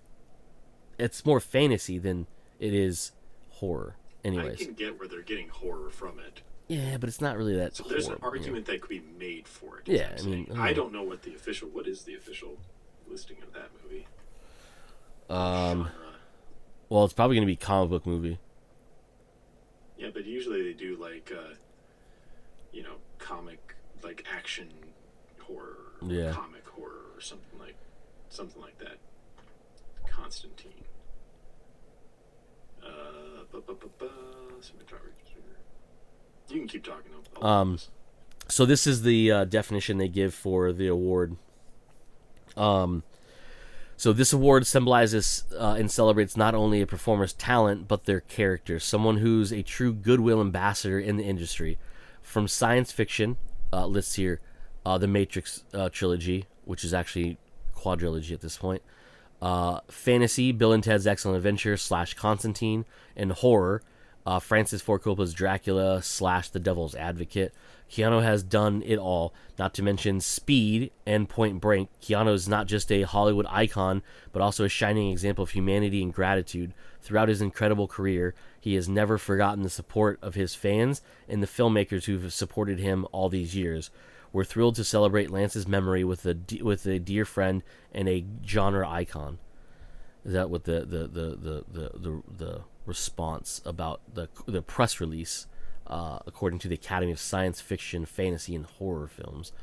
Speaker 2: It's more fantasy than it is horror. Anyways,
Speaker 1: I can get where they're getting horror from it.
Speaker 2: Yeah, but it's not really that.
Speaker 1: So there's an argument that could be made for it.
Speaker 2: Yeah,
Speaker 1: I don't know what is the official listing of that movie.
Speaker 2: Um,
Speaker 1: Genre.
Speaker 2: well, it's probably going to be comic book movie.
Speaker 1: Yeah, but usually they do like comic like action horror, or
Speaker 2: Yeah.
Speaker 1: comic horror, or something like that. Constantine. You can keep talking. I'll
Speaker 2: So this is the definition they give for the award. So this award symbolizes and celebrates not only a performer's talent but their character, someone who's a true goodwill ambassador in the industry. From science fiction, lists here the Matrix trilogy, which is actually quadrilogy at this point. Fantasy, Bill and Ted's Excellent Adventure / Constantine, and horror, Francis Ford Coppola's Dracula / The Devil's Advocate. Keanu has done it all, not to mention Speed and Point Break. Keanu is not just a Hollywood icon, but also a shining example of humanity and gratitude. Throughout his incredible career, he has never forgotten the support of his fans and the filmmakers who've supported him all these years. We're thrilled to celebrate Lance's memory with a dear friend and a genre icon. Is that what the response about the press release, according to the Academy of Science Fiction, Fantasy, and Horror Films?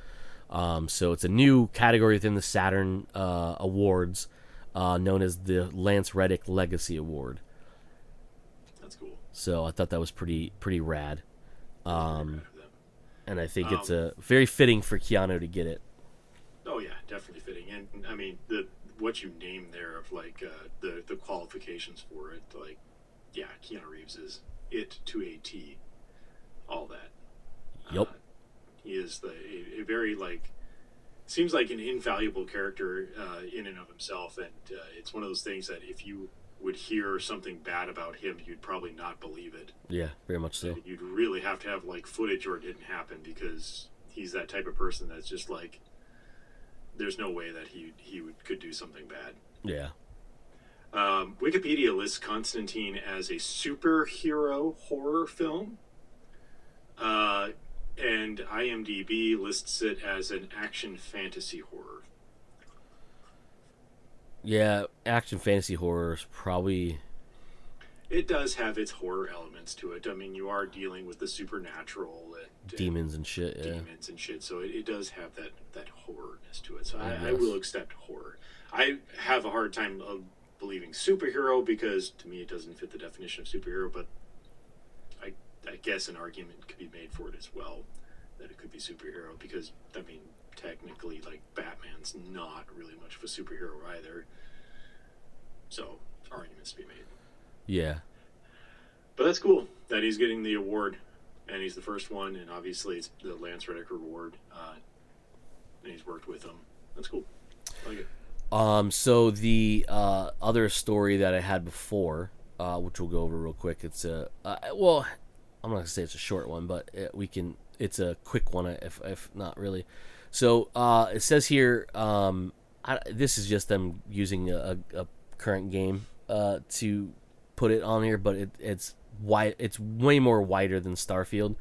Speaker 2: So it's a new category within the Saturn Awards, known as the Lance Reddick Legacy Award.
Speaker 1: That's cool.
Speaker 2: So I thought that was pretty rad. And I think it's a very fitting for Keanu to get it.
Speaker 1: Oh yeah, definitely fitting. And I mean what you named there of like the qualifications for it, like yeah, Keanu Reeves is it to a T, all that.
Speaker 2: Yep.
Speaker 1: He is a very like seems like an invaluable character in and of himself, and it's one of those things that if you would hear something bad about him, you'd probably not believe it.
Speaker 2: Yeah, very much so.
Speaker 1: You'd really have to have like footage or it didn't happen, because he's that type of person that's just like there's no way that he could do something bad.
Speaker 2: Yeah.
Speaker 1: Wikipedia lists Constantine as a superhero horror film, and IMDb lists it as an action fantasy horror.
Speaker 2: Yeah, action fantasy horror is probably...
Speaker 1: It does have its horror elements to it. I mean, you are dealing with the supernatural and
Speaker 2: demons and shit. Yeah.
Speaker 1: Demons and shit. So it does have that horrorness to it. So I will accept horror. I have a hard time believing superhero, because to me it doesn't fit the definition of superhero. But I guess an argument could be made for it as well, that it could be superhero, because I mean technically like Batman's not really much of a superhero either. So arguments to be made.
Speaker 2: Yeah.
Speaker 1: But that's cool that he's getting the award, and he's the first one, and obviously it's the Lance Reddick Award, and he's worked with him. That's cool. I like it.
Speaker 2: So the other story that I had before, which we'll go over real quick, it's well, I'm not gonna say it's a short one, but it's a quick one if not really. So it says here, this is just them using a current game to put it on here, but it's wide. It's way more wider than Starfield.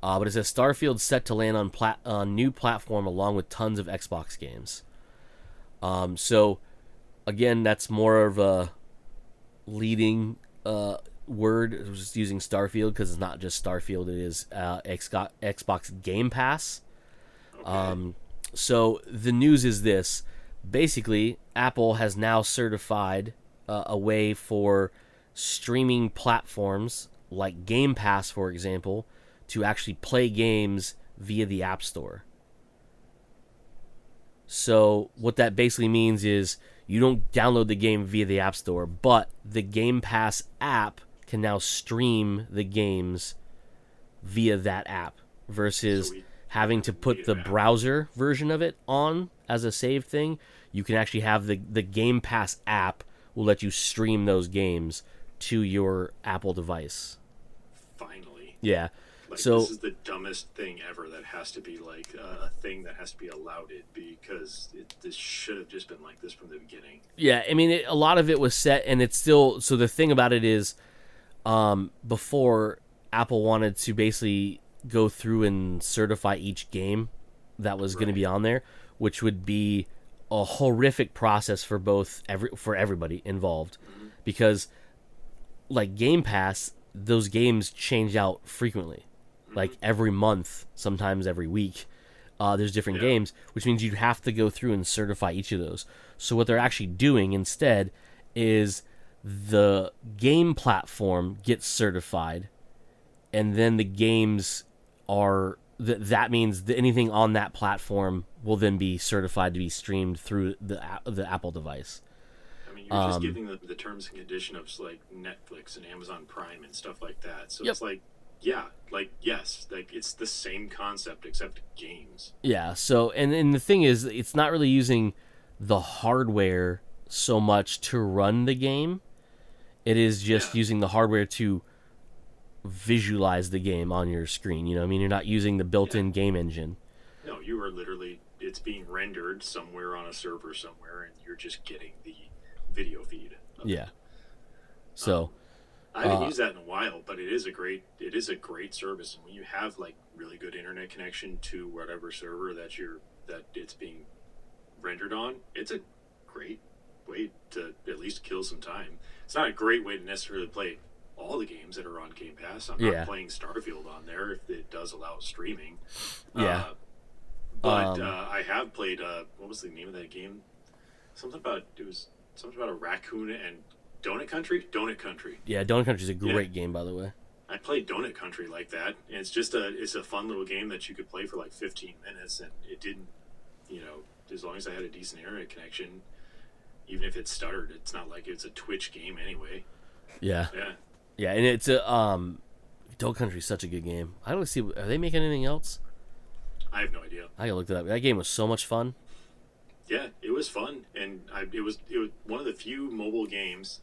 Speaker 2: But it says Starfield set to land on new platform along with tons of Xbox games. So again, that's more of a leading word. I was just using Starfield because it's not just Starfield. It is Xbox Game Pass.
Speaker 1: Okay.
Speaker 2: So the news is this. Basically, Apple has now certified a way for streaming platforms like Game Pass, for example, to actually play games via the App Store. So what that basically means is you don't download the game via the App Store, but the Game Pass app can now stream the games via that app versus having to put the browser version of it on as a saved thing. You can actually have the Game Pass app will let you stream those games to your Apple device.
Speaker 1: Finally.
Speaker 2: Yeah.
Speaker 1: Like,
Speaker 2: so
Speaker 1: this is the dumbest thing ever that has to be like a thing that has to be allowed it, because this should have just been like this from the beginning.
Speaker 2: Yeah, I mean, a lot of it was set, and it's still... So the thing about it is, before, Apple wanted to basically go through and certify each game that was going to be on there, which would be a horrific process for for everybody involved, because like Game Pass, those games change out frequently, like every month, sometimes every week. There's different
Speaker 1: Yeah.
Speaker 2: games, which means you have to go through and certify each of those. So what they're actually doing instead is the game platform gets certified, and then the games are that means that anything on that platform will then be certified to be streamed through the Apple device.
Speaker 1: I mean, you're just giving the terms and conditions of like Netflix and Amazon Prime and stuff like that. So
Speaker 2: Yep.
Speaker 1: it's like, yeah, like yes, like it's the same concept except games.
Speaker 2: Yeah. So and the thing is, it's not really using the hardware so much to run the game. It is just
Speaker 1: Yeah.
Speaker 2: using the hardware to visualize the game on your screen. You know what I mean? You're not using the
Speaker 1: Yeah.
Speaker 2: built-in game engine.
Speaker 1: No, you are literally it's being rendered somewhere on a server somewhere, and you're just getting the video feed.
Speaker 2: Yeah. So,
Speaker 1: I haven't used that in a while, but it is a great service. And when you have like really good internet connection to whatever server that it's being rendered on, it's a great way to at least kill some time. It's not a great way to necessarily play all the games that are on Game Pass. I'm
Speaker 2: yeah.
Speaker 1: not playing Starfield on there if it does allow streaming.
Speaker 2: Yeah.
Speaker 1: But I have played. What was the name of that game? Something about a raccoon and Donut Country. Donut Country.
Speaker 2: Yeah, Donut Country is a great game, by the way.
Speaker 1: I played Donut Country like that, and it's a fun little game that you could play for like 15 minutes, and it didn't, as long as I had a decent internet connection, even if it stuttered, it's not like it's a Twitch game anyway.
Speaker 2: Yeah.
Speaker 1: Yeah.
Speaker 2: Yeah, and it's a Donut Country is such a good game. I don't see. Are they making anything else?
Speaker 1: I have no idea.
Speaker 2: I gotta look that up. That game was so much fun.
Speaker 1: Yeah, it was fun, and it was one of the few mobile games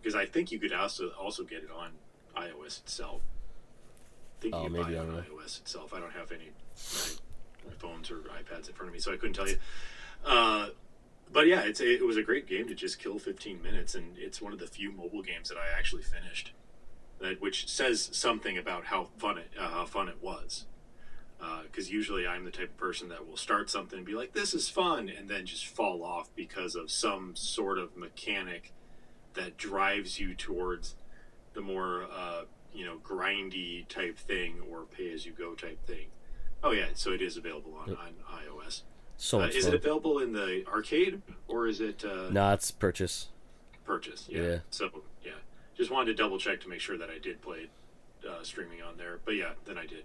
Speaker 1: because I think you could also get it on iOS itself. I think you could buy it on iOS itself. I don't have any my phones or iPads in front of me, so I couldn't tell you. But yeah, it was a great game to just kill 15 minutes, and it's one of the few mobile games that I actually finished, which says something about how fun it was. Because usually I'm the type of person that will start something and be like, this is fun, and then just fall off because of some sort of mechanic that drives you towards the more, grindy type thing or pay-as-you-go type thing. Oh, yeah, so it is available on iOS.
Speaker 2: So much
Speaker 1: is
Speaker 2: fun.
Speaker 1: it available in the arcade, or is it...
Speaker 2: No, it's purchase.
Speaker 1: Purchase, yeah. So, yeah. Just wanted to double-check to make sure that I did play it streaming on there. But yeah, then I did.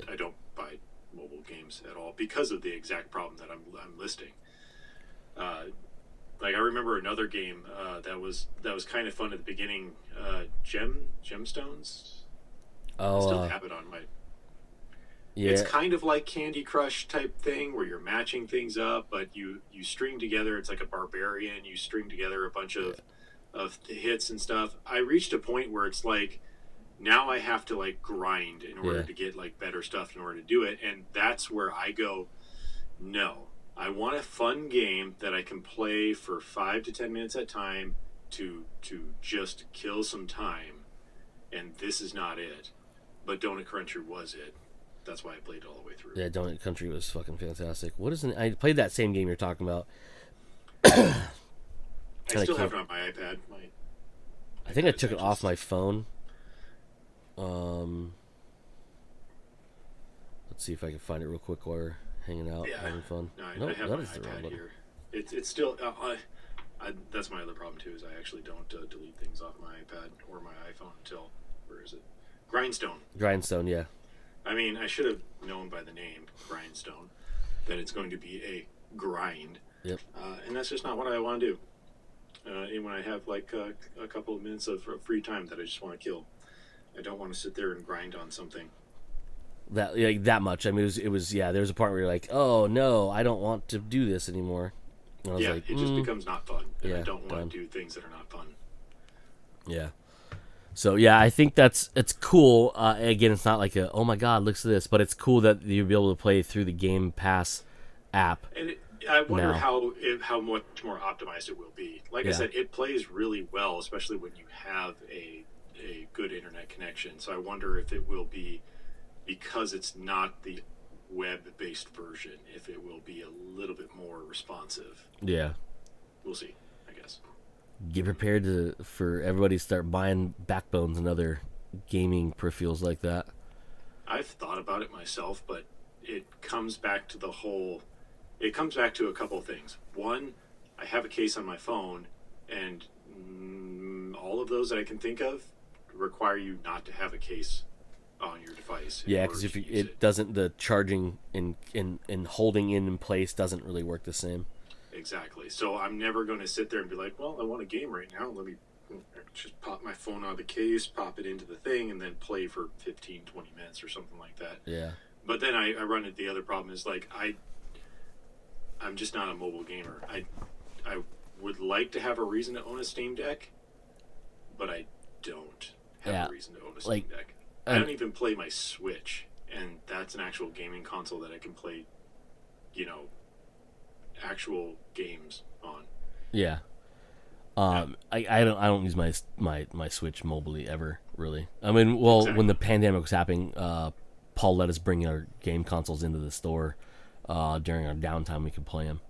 Speaker 1: I don't buy mobile games at all because of the exact problem that I'm listing. Like I remember another game that was kind of fun at the beginning. Gemstones.
Speaker 2: Oh,
Speaker 1: I still have it on my.
Speaker 2: Yeah.
Speaker 1: It's kind of like Candy Crush type thing where you're matching things up, but you string together. It's like a barbarian. You string together a bunch of hits and stuff. I reached a point where it's like, now I have to like grind in order to get like better stuff in order to do it, and that's where I go, no, I want a fun game that I can play for 5 to 10 minutes at a time to just kill some time, and this is not it. But Donut Cruncher was it. That's why I played it all the way through.
Speaker 2: Yeah, Donut Country was fucking fantastic. What is I played that same game you're talking about.
Speaker 1: I still have it on my iPad.
Speaker 2: I think I took it off my phone. Let's see if I can find it real quick while we're hanging out, having fun.
Speaker 1: No, I have my iPad here. It's still. That's my other problem too. Is I actually don't delete things off my iPad or my iPhone until where is it? Grindstone.
Speaker 2: Grindstone, yeah.
Speaker 1: I mean, I should have known by the name Grindstone that it's going to be a grind.
Speaker 2: Yep.
Speaker 1: And that's just not what I want to do. And when I have like a couple of minutes of free time that I just want to kill. I don't want to sit there and grind on something.
Speaker 2: That much. I mean, it was there was a part where you're like, oh no, I don't want to do this anymore. And I was like,
Speaker 1: it just becomes not fun. And I don't want
Speaker 2: done.
Speaker 1: to do things that are not fun.
Speaker 2: Yeah. So yeah, I think it's cool. Again, it's not like oh my god, look at this, but it's cool that you'll be able to play through the Game Pass app.
Speaker 1: And I wonder how much more optimized it will be. Like I said, it plays really well, especially when you have a good internet connection. So I wonder if it will be, because it's not the web-based version if it will be a little bit more responsive.
Speaker 2: Yeah.
Speaker 1: We'll see, I guess.
Speaker 2: Get prepared for everybody to start buying backbones and other gaming peripherals like that.
Speaker 1: I've thought about it myself, but it comes back to the whole. It comes back to a couple of things. One, I have a case on my phone, and all of those that I can think of require you not to have a case on your device.
Speaker 2: Yeah, because if it doesn't, the charging and holding in place doesn't really work the same.
Speaker 1: Exactly. So I'm never going to sit there and be like, well, I want a game right now. Let me just pop my phone out of the case, pop it into the thing, and then play for 15, 20 minutes or something like that.
Speaker 2: Yeah.
Speaker 1: But then I run into the other problem is like I'm just not a mobile gamer. I would like to have a reason to own a Steam Deck, but I don't have a reason to own a Steam Deck. I don't even play my Switch, and that's an actual gaming console that I can play, actual games on.
Speaker 2: Yeah. I don't use my Switch mobilely ever, really. I mean, well, exactly. When the pandemic was happening, Paul let us bring our game consoles into the store during our downtime. We could play them.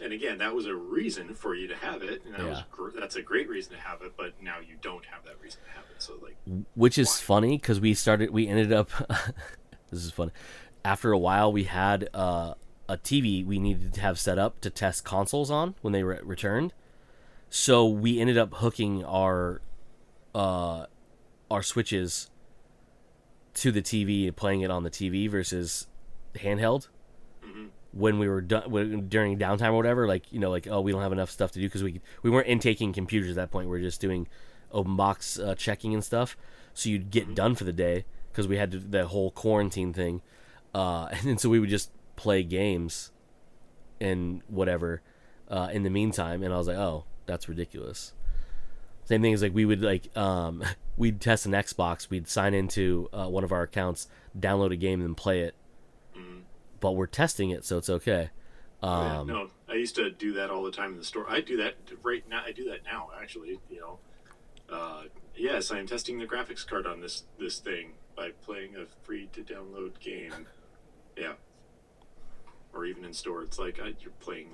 Speaker 1: And again, that was a reason for you to have it, and that's a great reason to have it. But now you don't have that reason to have it. So
Speaker 2: which is funny because we ended up. This is funny. After a while, we had a TV we needed to have set up to test consoles on when they returned. So we ended up hooking our Switches to the TV and playing it on the TV versus handheld. Mm-hmm. When we were during downtime or whatever, we don't have enough stuff to do because we weren't intaking computers at that point. We were just doing open box checking and stuff. So you'd get done for the day because we had the whole quarantine thing, and then so we would just play games and whatever in the meantime. And I was like, oh, that's ridiculous. Same thing as we would we'd test an Xbox. We'd sign into one of our accounts, download a game, and play it. Mm-hmm. But we're testing it, so it's okay.
Speaker 1: No, I used to do that all the time in the store. I do that right now. I do that now, actually. Yes, I am testing the graphics card on this thing by playing a free to download game. Yeah. Or even in store, it's like you're playing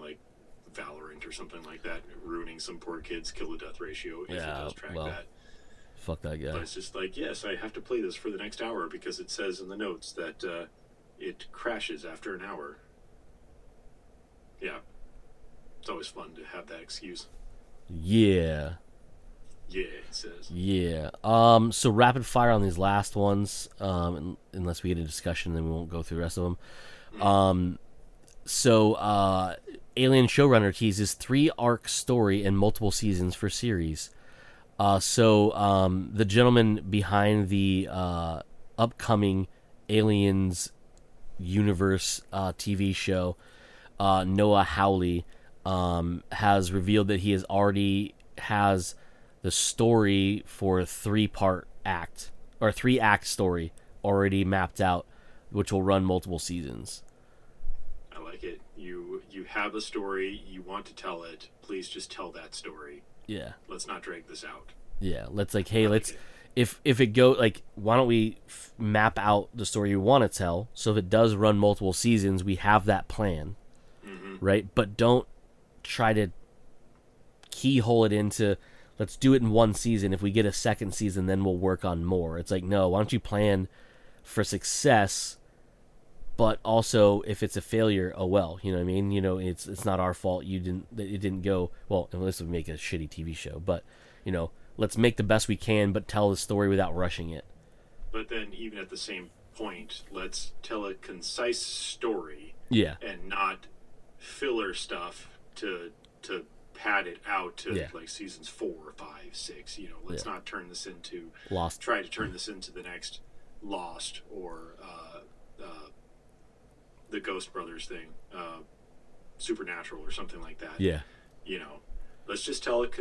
Speaker 1: Valorant or something like that, ruining some poor kid's kill to death ratio if it does track that.
Speaker 2: Fuck that guy.
Speaker 1: But it's just yes, I have to play this for the next hour because it says in the notes that it crashes after an hour. Yeah. It's always fun to have that excuse.
Speaker 2: Yeah.
Speaker 1: Yeah, it says.
Speaker 2: Yeah. So rapid fire on these last ones, unless we get a discussion, then we won't go through the rest of them. Mm-hmm. So Alien Showrunner teases 3-arc story and multiple seasons for series. The gentleman behind the upcoming Aliens universe TV show, Noah Hawley, has revealed that he already has the story for a 3-part act or 3-act story already mapped out, which will run multiple seasons.
Speaker 1: I like it. You have a story, you want to tell it. Please just tell that story.
Speaker 2: Yeah.
Speaker 1: Let's not drag this out.
Speaker 2: Yeah. Let's if it go why don't we map out the story you want to tell? So if it does run multiple seasons, we have that plan, mm-hmm. right? But don't try to keyhole it into. Let's do it in one season. If we get a second season, then we'll work on more. It's no. Why don't you plan for success? But also, if it's a failure, oh well. You know what I mean? It's not our fault. It didn't go well. Unless we make a shitty TV show, but let's make the best we can, but tell the story without rushing it.
Speaker 1: But then, even at the same point, let's tell a concise story.
Speaker 2: Yeah.
Speaker 1: And not filler stuff to pad it out to seasons 4, 5, 6. Let's not turn this into
Speaker 2: Lost.
Speaker 1: Try to turn this into the next Lost or the Ghost Brothers thing, Supernatural or something like that.
Speaker 2: Yeah.
Speaker 1: Let's just tell it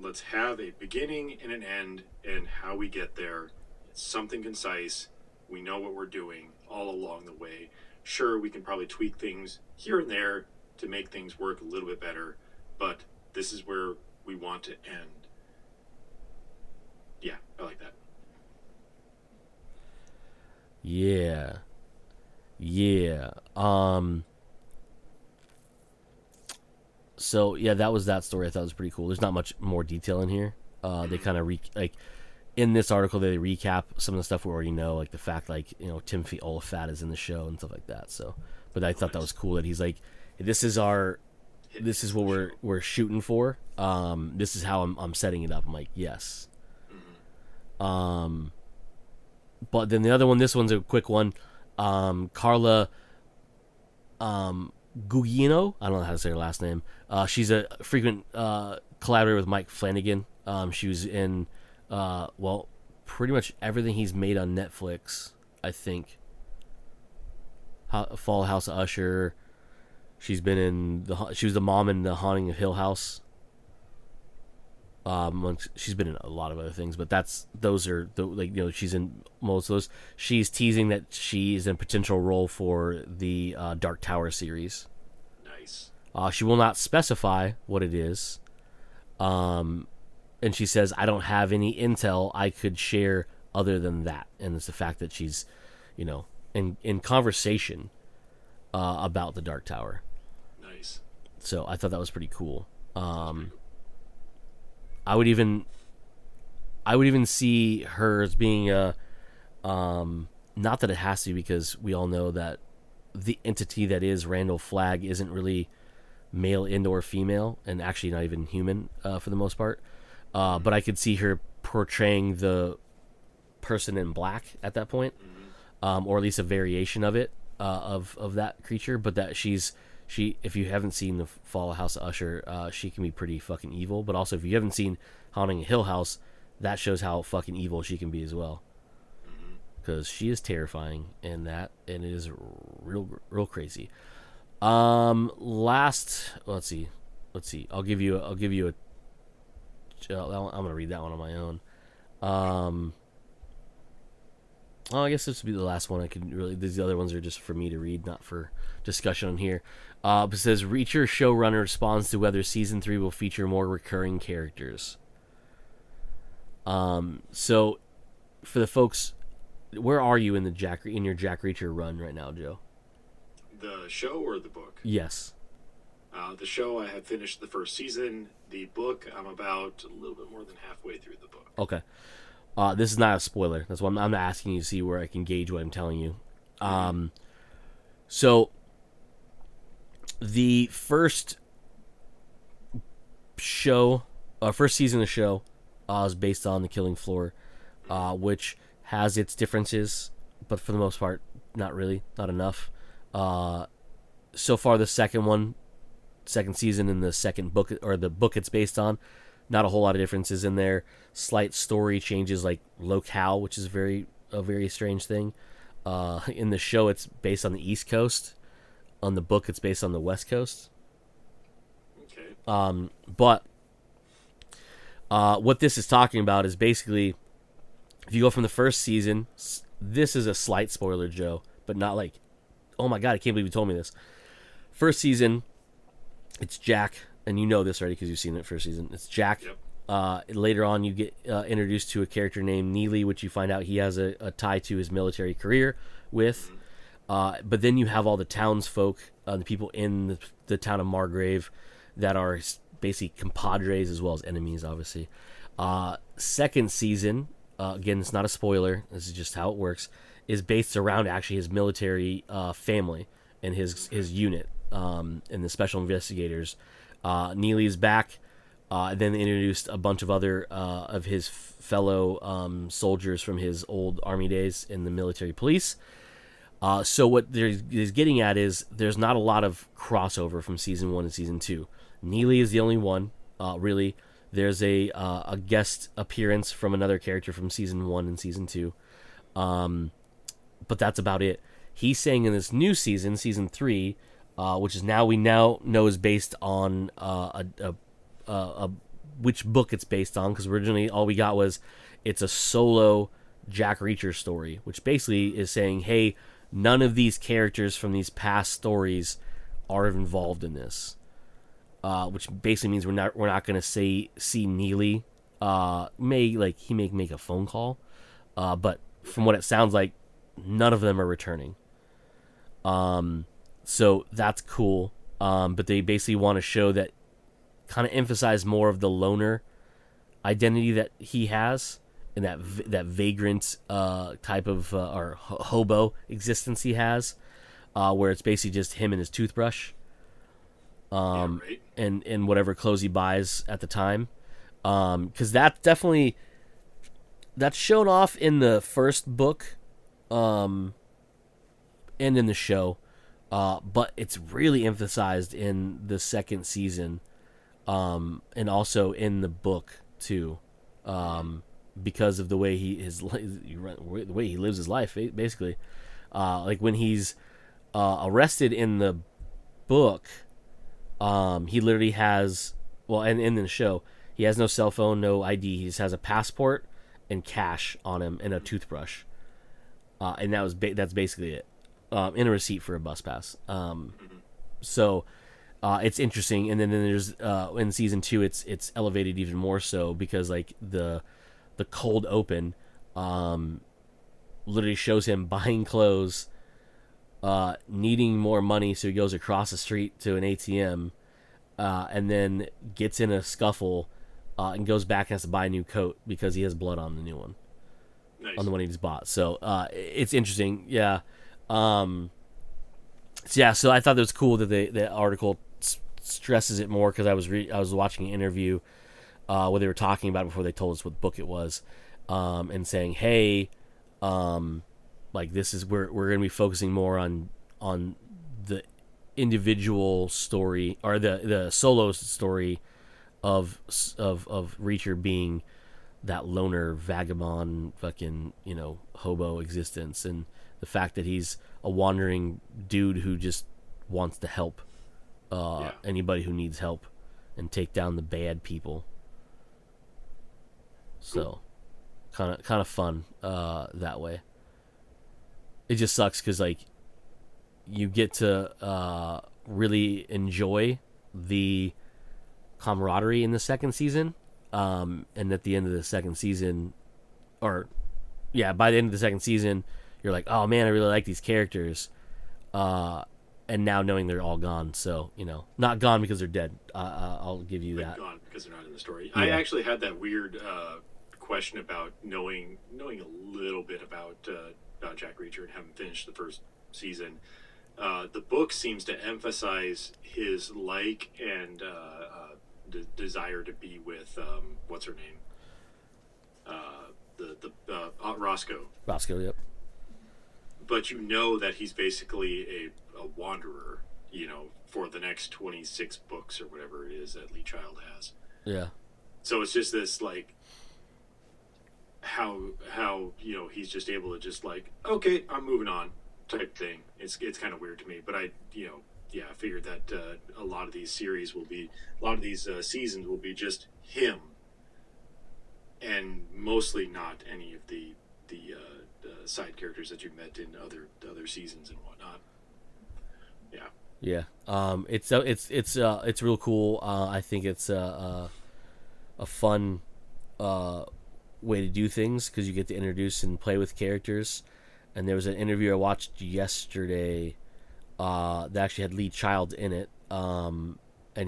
Speaker 1: let's have a beginning and an end and how we get there. It's something concise. We know what we're doing all along the way. Sure, we can probably tweak things here and there to make things work a little bit better, but this is where we want to end. Yeah, I like that.
Speaker 2: Yeah. Yeah. So yeah, that was that story. I thought was pretty cool. There's not much more detail in here. They kind of like in this article they recap some of the stuff we already know, like the fact like Timothy Olyphant is in the show and stuff like that. So, but I thought that was cool that he's like, this is this is what we're shooting for. This is how I'm setting it up. I'm like, yes. But then the other one, this one's a quick one. Carla Gugino, I don't know how to say her last name. She's a frequent collaborator with Mike Flanagan. She was in, pretty much everything he's made on Netflix, I think. Fall House of Usher. She's been in she was the mom in The Haunting of Hill House. She's been in a lot of other things, but those are she's in most of those. She's teasing that she's in a potential role for the Dark Tower series.
Speaker 1: Nice.
Speaker 2: She will not specify what it is, and she says, "I don't have any intel I could share other than that." And it's the fact that she's, in conversation about the Dark Tower.
Speaker 1: Nice.
Speaker 2: So I thought that was pretty cool. I would even see her as being a, not that it has to be, because we all know that the entity that is Randall Flagg isn't really male and or female, and actually not even human for the most part. But I could see her portraying the person in black at that point, or at least a variation of it, of that creature. But that she, if you haven't seen the Fall House of Usher, she can be pretty fucking evil. But also, if you haven't seen Haunting a Hill House, that shows how fucking evil she can be as well. Because she is terrifying in that, and it is real crazy. Let's see. I'll give you a. I'm gonna read that one on my own. I guess this would be the last one I could really. These other ones are just for me to read, not for discussion on here. It says Reacher showrunner responds to whether season 3 will feature more recurring characters. So for the folks, where are you in your Jack Reacher run right now, Joe?
Speaker 1: The show or the book?
Speaker 2: Yes.
Speaker 1: The show, I have finished the first season. The book, I'm about a little bit more than halfway through the book.
Speaker 2: Okay. This is not a spoiler. That's why I'm asking you to see where I can gauge what I'm telling you. So the first season of the show is based on The Killing Floor, which has its differences, but for the most part, not really, not enough. So far, the second season and the second book, or the book it's based on, not a whole lot of differences in there. Slight story changes, like locale, which is a very strange thing. In the show, it's based on the East Coast. On the book, it's based on the West Coast.
Speaker 1: Okay.
Speaker 2: But what this is talking about is basically, if you go from the first season, this is a slight spoiler, Joe, but not like, oh my god, I can't believe you told me this. First season, it's Jack, and you know this already because you've seen it first season. It's Jack.
Speaker 1: Yep.
Speaker 2: Later on, you get introduced to a character named Neely, which you find out he has a tie to his military career with. But then you have all the townsfolk, the people in the town of Margrave, that are basically compadres as well as enemies, obviously. Second season, again, it's not a spoiler, this is just how it works, is based around actually his military family and his unit, and the special investigators. Neely's back. And then they introduced a bunch of other of his fellow soldiers from his old army days in the military police. So what he's getting at is there's not a lot of crossover from season 1 and season 2. Neely is the only one, really. There's a guest appearance from another character from season 1 and season 2. But that's about it. He's saying in this new season, season 3, which is we now know is based on which book it's based on, because originally all we got was it's a solo Jack Reacher story, which basically is saying, hey, none of these characters from these past stories are involved in this, which basically means we're not going to see Neely. He may make a phone call, but from what it sounds like, none of them are returning. So that's cool. But they basically want to show that, kind of emphasize more of the loner identity that he has, and that vagrant type of or hobo existence he has, where it's basically just him and his toothbrush,
Speaker 1: Yeah, right.
Speaker 2: and whatever clothes he buys at the time. Because that's definitely, that's shown off in the first book, and in the show, but it's really emphasized in the second season, and also in the book too, because of the way the way he lives his life, basically. Like when he's arrested in the book, he literally has, well, and in the show, he has no cell phone, no ID. He just has a passport and cash on him and a toothbrush, and that's basically it, in a receipt for a bus pass. So it's interesting, and then there's in season 2, it's elevated even more so, because like the cold open, literally shows him buying clothes, needing more money, so he goes across the street to an ATM, and then gets in a scuffle, and goes back and has to buy a new coat because he has blood on the new one,
Speaker 1: Nice.
Speaker 2: on the one he just bought. So it's interesting, yeah. So I thought it was cool that the article stresses it more, because I was watching an interview where they were talking about it before they told us what book it was, and saying, hey, like this is, we're going to be focusing more on the individual story, or the solo story of Reacher being that loner vagabond fucking, hobo existence, and the fact that he's a wandering dude who just wants to help anybody who needs help and take down the bad people. So kind of fun that way. It just sucks because like you get to really enjoy the camaraderie in the second season, and at the end of the second season, or by the end of the second season, you're like, oh man, I really like these characters, and now knowing they're all gone, so not gone because they're dead, I'll give you that.
Speaker 1: Gone because they're not in the story.
Speaker 2: Yeah.
Speaker 1: I actually had that weird question about knowing a little bit about Jack Reacher and having finished the first season. The book seems to emphasize his and desire to be with what's her name, Roscoe.
Speaker 2: Roscoe, yep.
Speaker 1: But that he's basically a wanderer, for the next 26 books or whatever it is that Lee Child has.
Speaker 2: Yeah.
Speaker 1: So it's just this like how he's just able to just like, okay, I'm moving on type thing. It's kind of weird to me, but I figured that a lot of these seasons will be just him, and mostly not any of the side characters that you met in other seasons and whatnot. Yeah.
Speaker 2: Yeah. It's real cool. I think it's a fun way to do things, because you get to introduce and play with characters. And there was an interview I watched yesterday that actually had Lee Child in it, and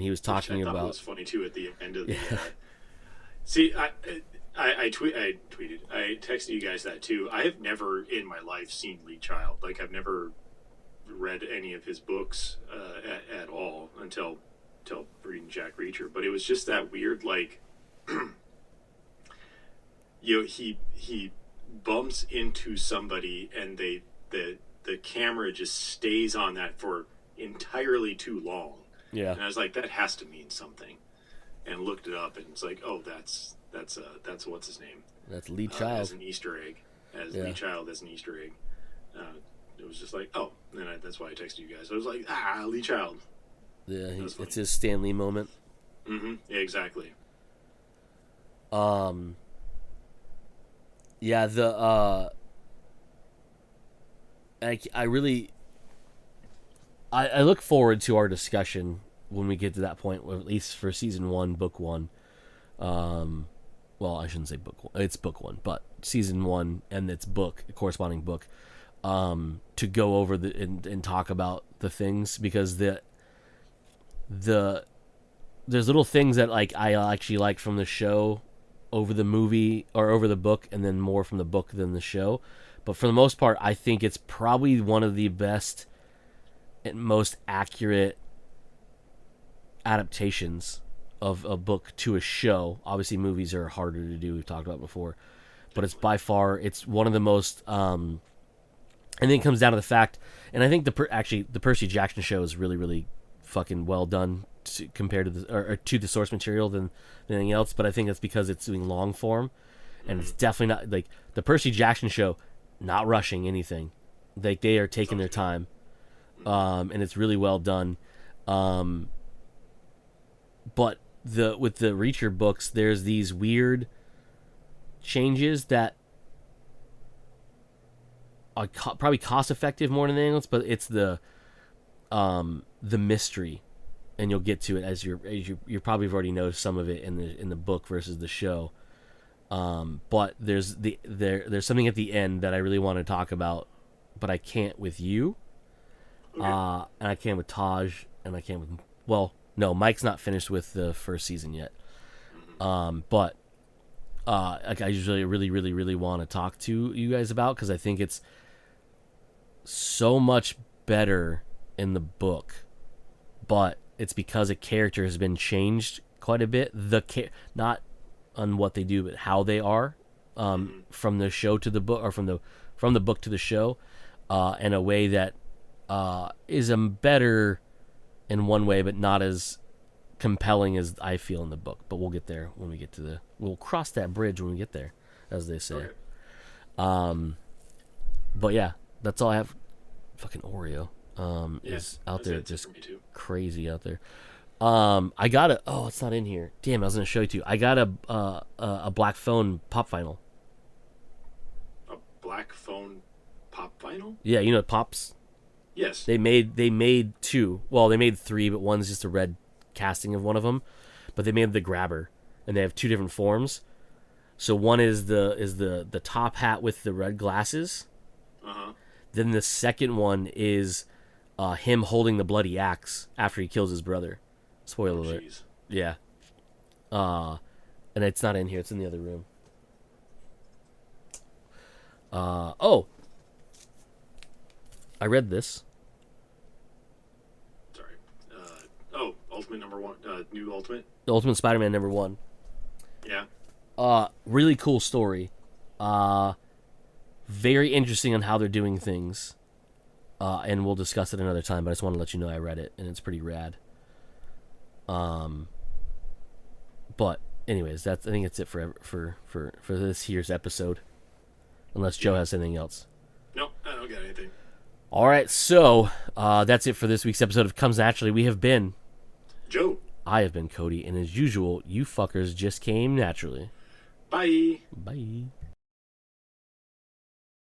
Speaker 2: he was talking about. It was
Speaker 1: funny too at the end of the. See, I tweeted, I texted you guys that too. I have never in my life seen Lee Child. Like, I've never read any of his books at all until reading Jack Reacher. But it was just that weird, like, he bumps into somebody, and the camera just stays on that for entirely too long.
Speaker 2: Yeah.
Speaker 1: And I was like, that has to mean something, and looked it up, and it's like, oh, that's what's his name?
Speaker 2: That's Lee Child
Speaker 1: as an Easter egg, Lee Child as an Easter egg. It was just like, oh, and that's why I texted you guys. I was like, Lee Child.
Speaker 2: Yeah, it's his Stan Lee moment.
Speaker 1: Mm-hmm. Yeah, exactly.
Speaker 2: Yeah, I really I look forward to our discussion when we get to that point, at least for season 1, book 1. Well, I shouldn't say book 1. It's book 1, but season 1 and its book, corresponding book, to go over and talk about the things, because the there's little things that like I actually like from the show over the movie or over the book, and then more from the book than the show. But for the most part, I think it's probably one of the best and most accurate adaptations of a book to a show. Obviously, movies are harder to do. We've talked about before, but it's by far it's one of the most. And then it comes down to the fact, and I think the Percy Jackson show is really really fucking well done compared to or to the source material than anything else. But I think that's because it's doing long form, and it's definitely not like the Percy Jackson show, not rushing anything. Like they are taking their time, and it's really well done. But with the Reacher books, there's these weird changes that are probably cost effective more than anything else, but it's the mystery, and you'll get to it as you probably have already noticed some of it in the book versus the show. But there's something at the end that I really want to talk about, but I can't with you,
Speaker 1: Okay.
Speaker 2: and I can't with Taj, and I can't with no, Mike's not finished with the first season yet. But like I just really want to talk to you guys about, because I think it's so much better in the book, but it's because a character has been changed quite a bit. Not on what they do, but how they are, from the show to the book, or from the book to the show, in a way that is a better in one way, but not as compelling as I feel in the book. But we'll get there when we get to we'll cross that bridge when we get there, as they say.
Speaker 1: Okay.
Speaker 2: But yeah, that's all I have. Fucking Oreo
Speaker 1: Yeah,
Speaker 2: is out there,
Speaker 1: that's it
Speaker 2: just
Speaker 1: for me too.
Speaker 2: crazy out there. I got it's not in here. Damn, I was gonna show you too. I got a Black Phone pop vinyl.
Speaker 1: A black phone pop vinyl?
Speaker 2: Yeah, you know Pops.
Speaker 1: Yes.
Speaker 2: They made two. Well, they made three, but one's just a red casting of one of them. But they made the grabber, and they have two different forms. So one is the top hat with the red glasses.
Speaker 1: Uh-huh.
Speaker 2: Then the second one is him holding the bloody axe after he kills his brother. Spoiler alert.
Speaker 1: Jeez.
Speaker 2: Yeah. And it's not in here. It's in the other room. I read this.
Speaker 1: Sorry. Ultimate number 1. New Ultimate.
Speaker 2: The Ultimate Spider-Man #1.
Speaker 1: Yeah.
Speaker 2: Really cool story. Very interesting on how they're doing things. And we'll discuss it another time, but I just want to let you know I read it, and it's pretty rad. But anyways, I think it's it for this year's episode. Unless Joe has anything else.
Speaker 1: No, I don't got anything.
Speaker 2: All right, so that's it for this week's episode of Comes Naturally. We have been
Speaker 1: Joe.
Speaker 2: I have been Cody, and as usual, you fuckers just came naturally.
Speaker 1: Bye.
Speaker 2: Bye.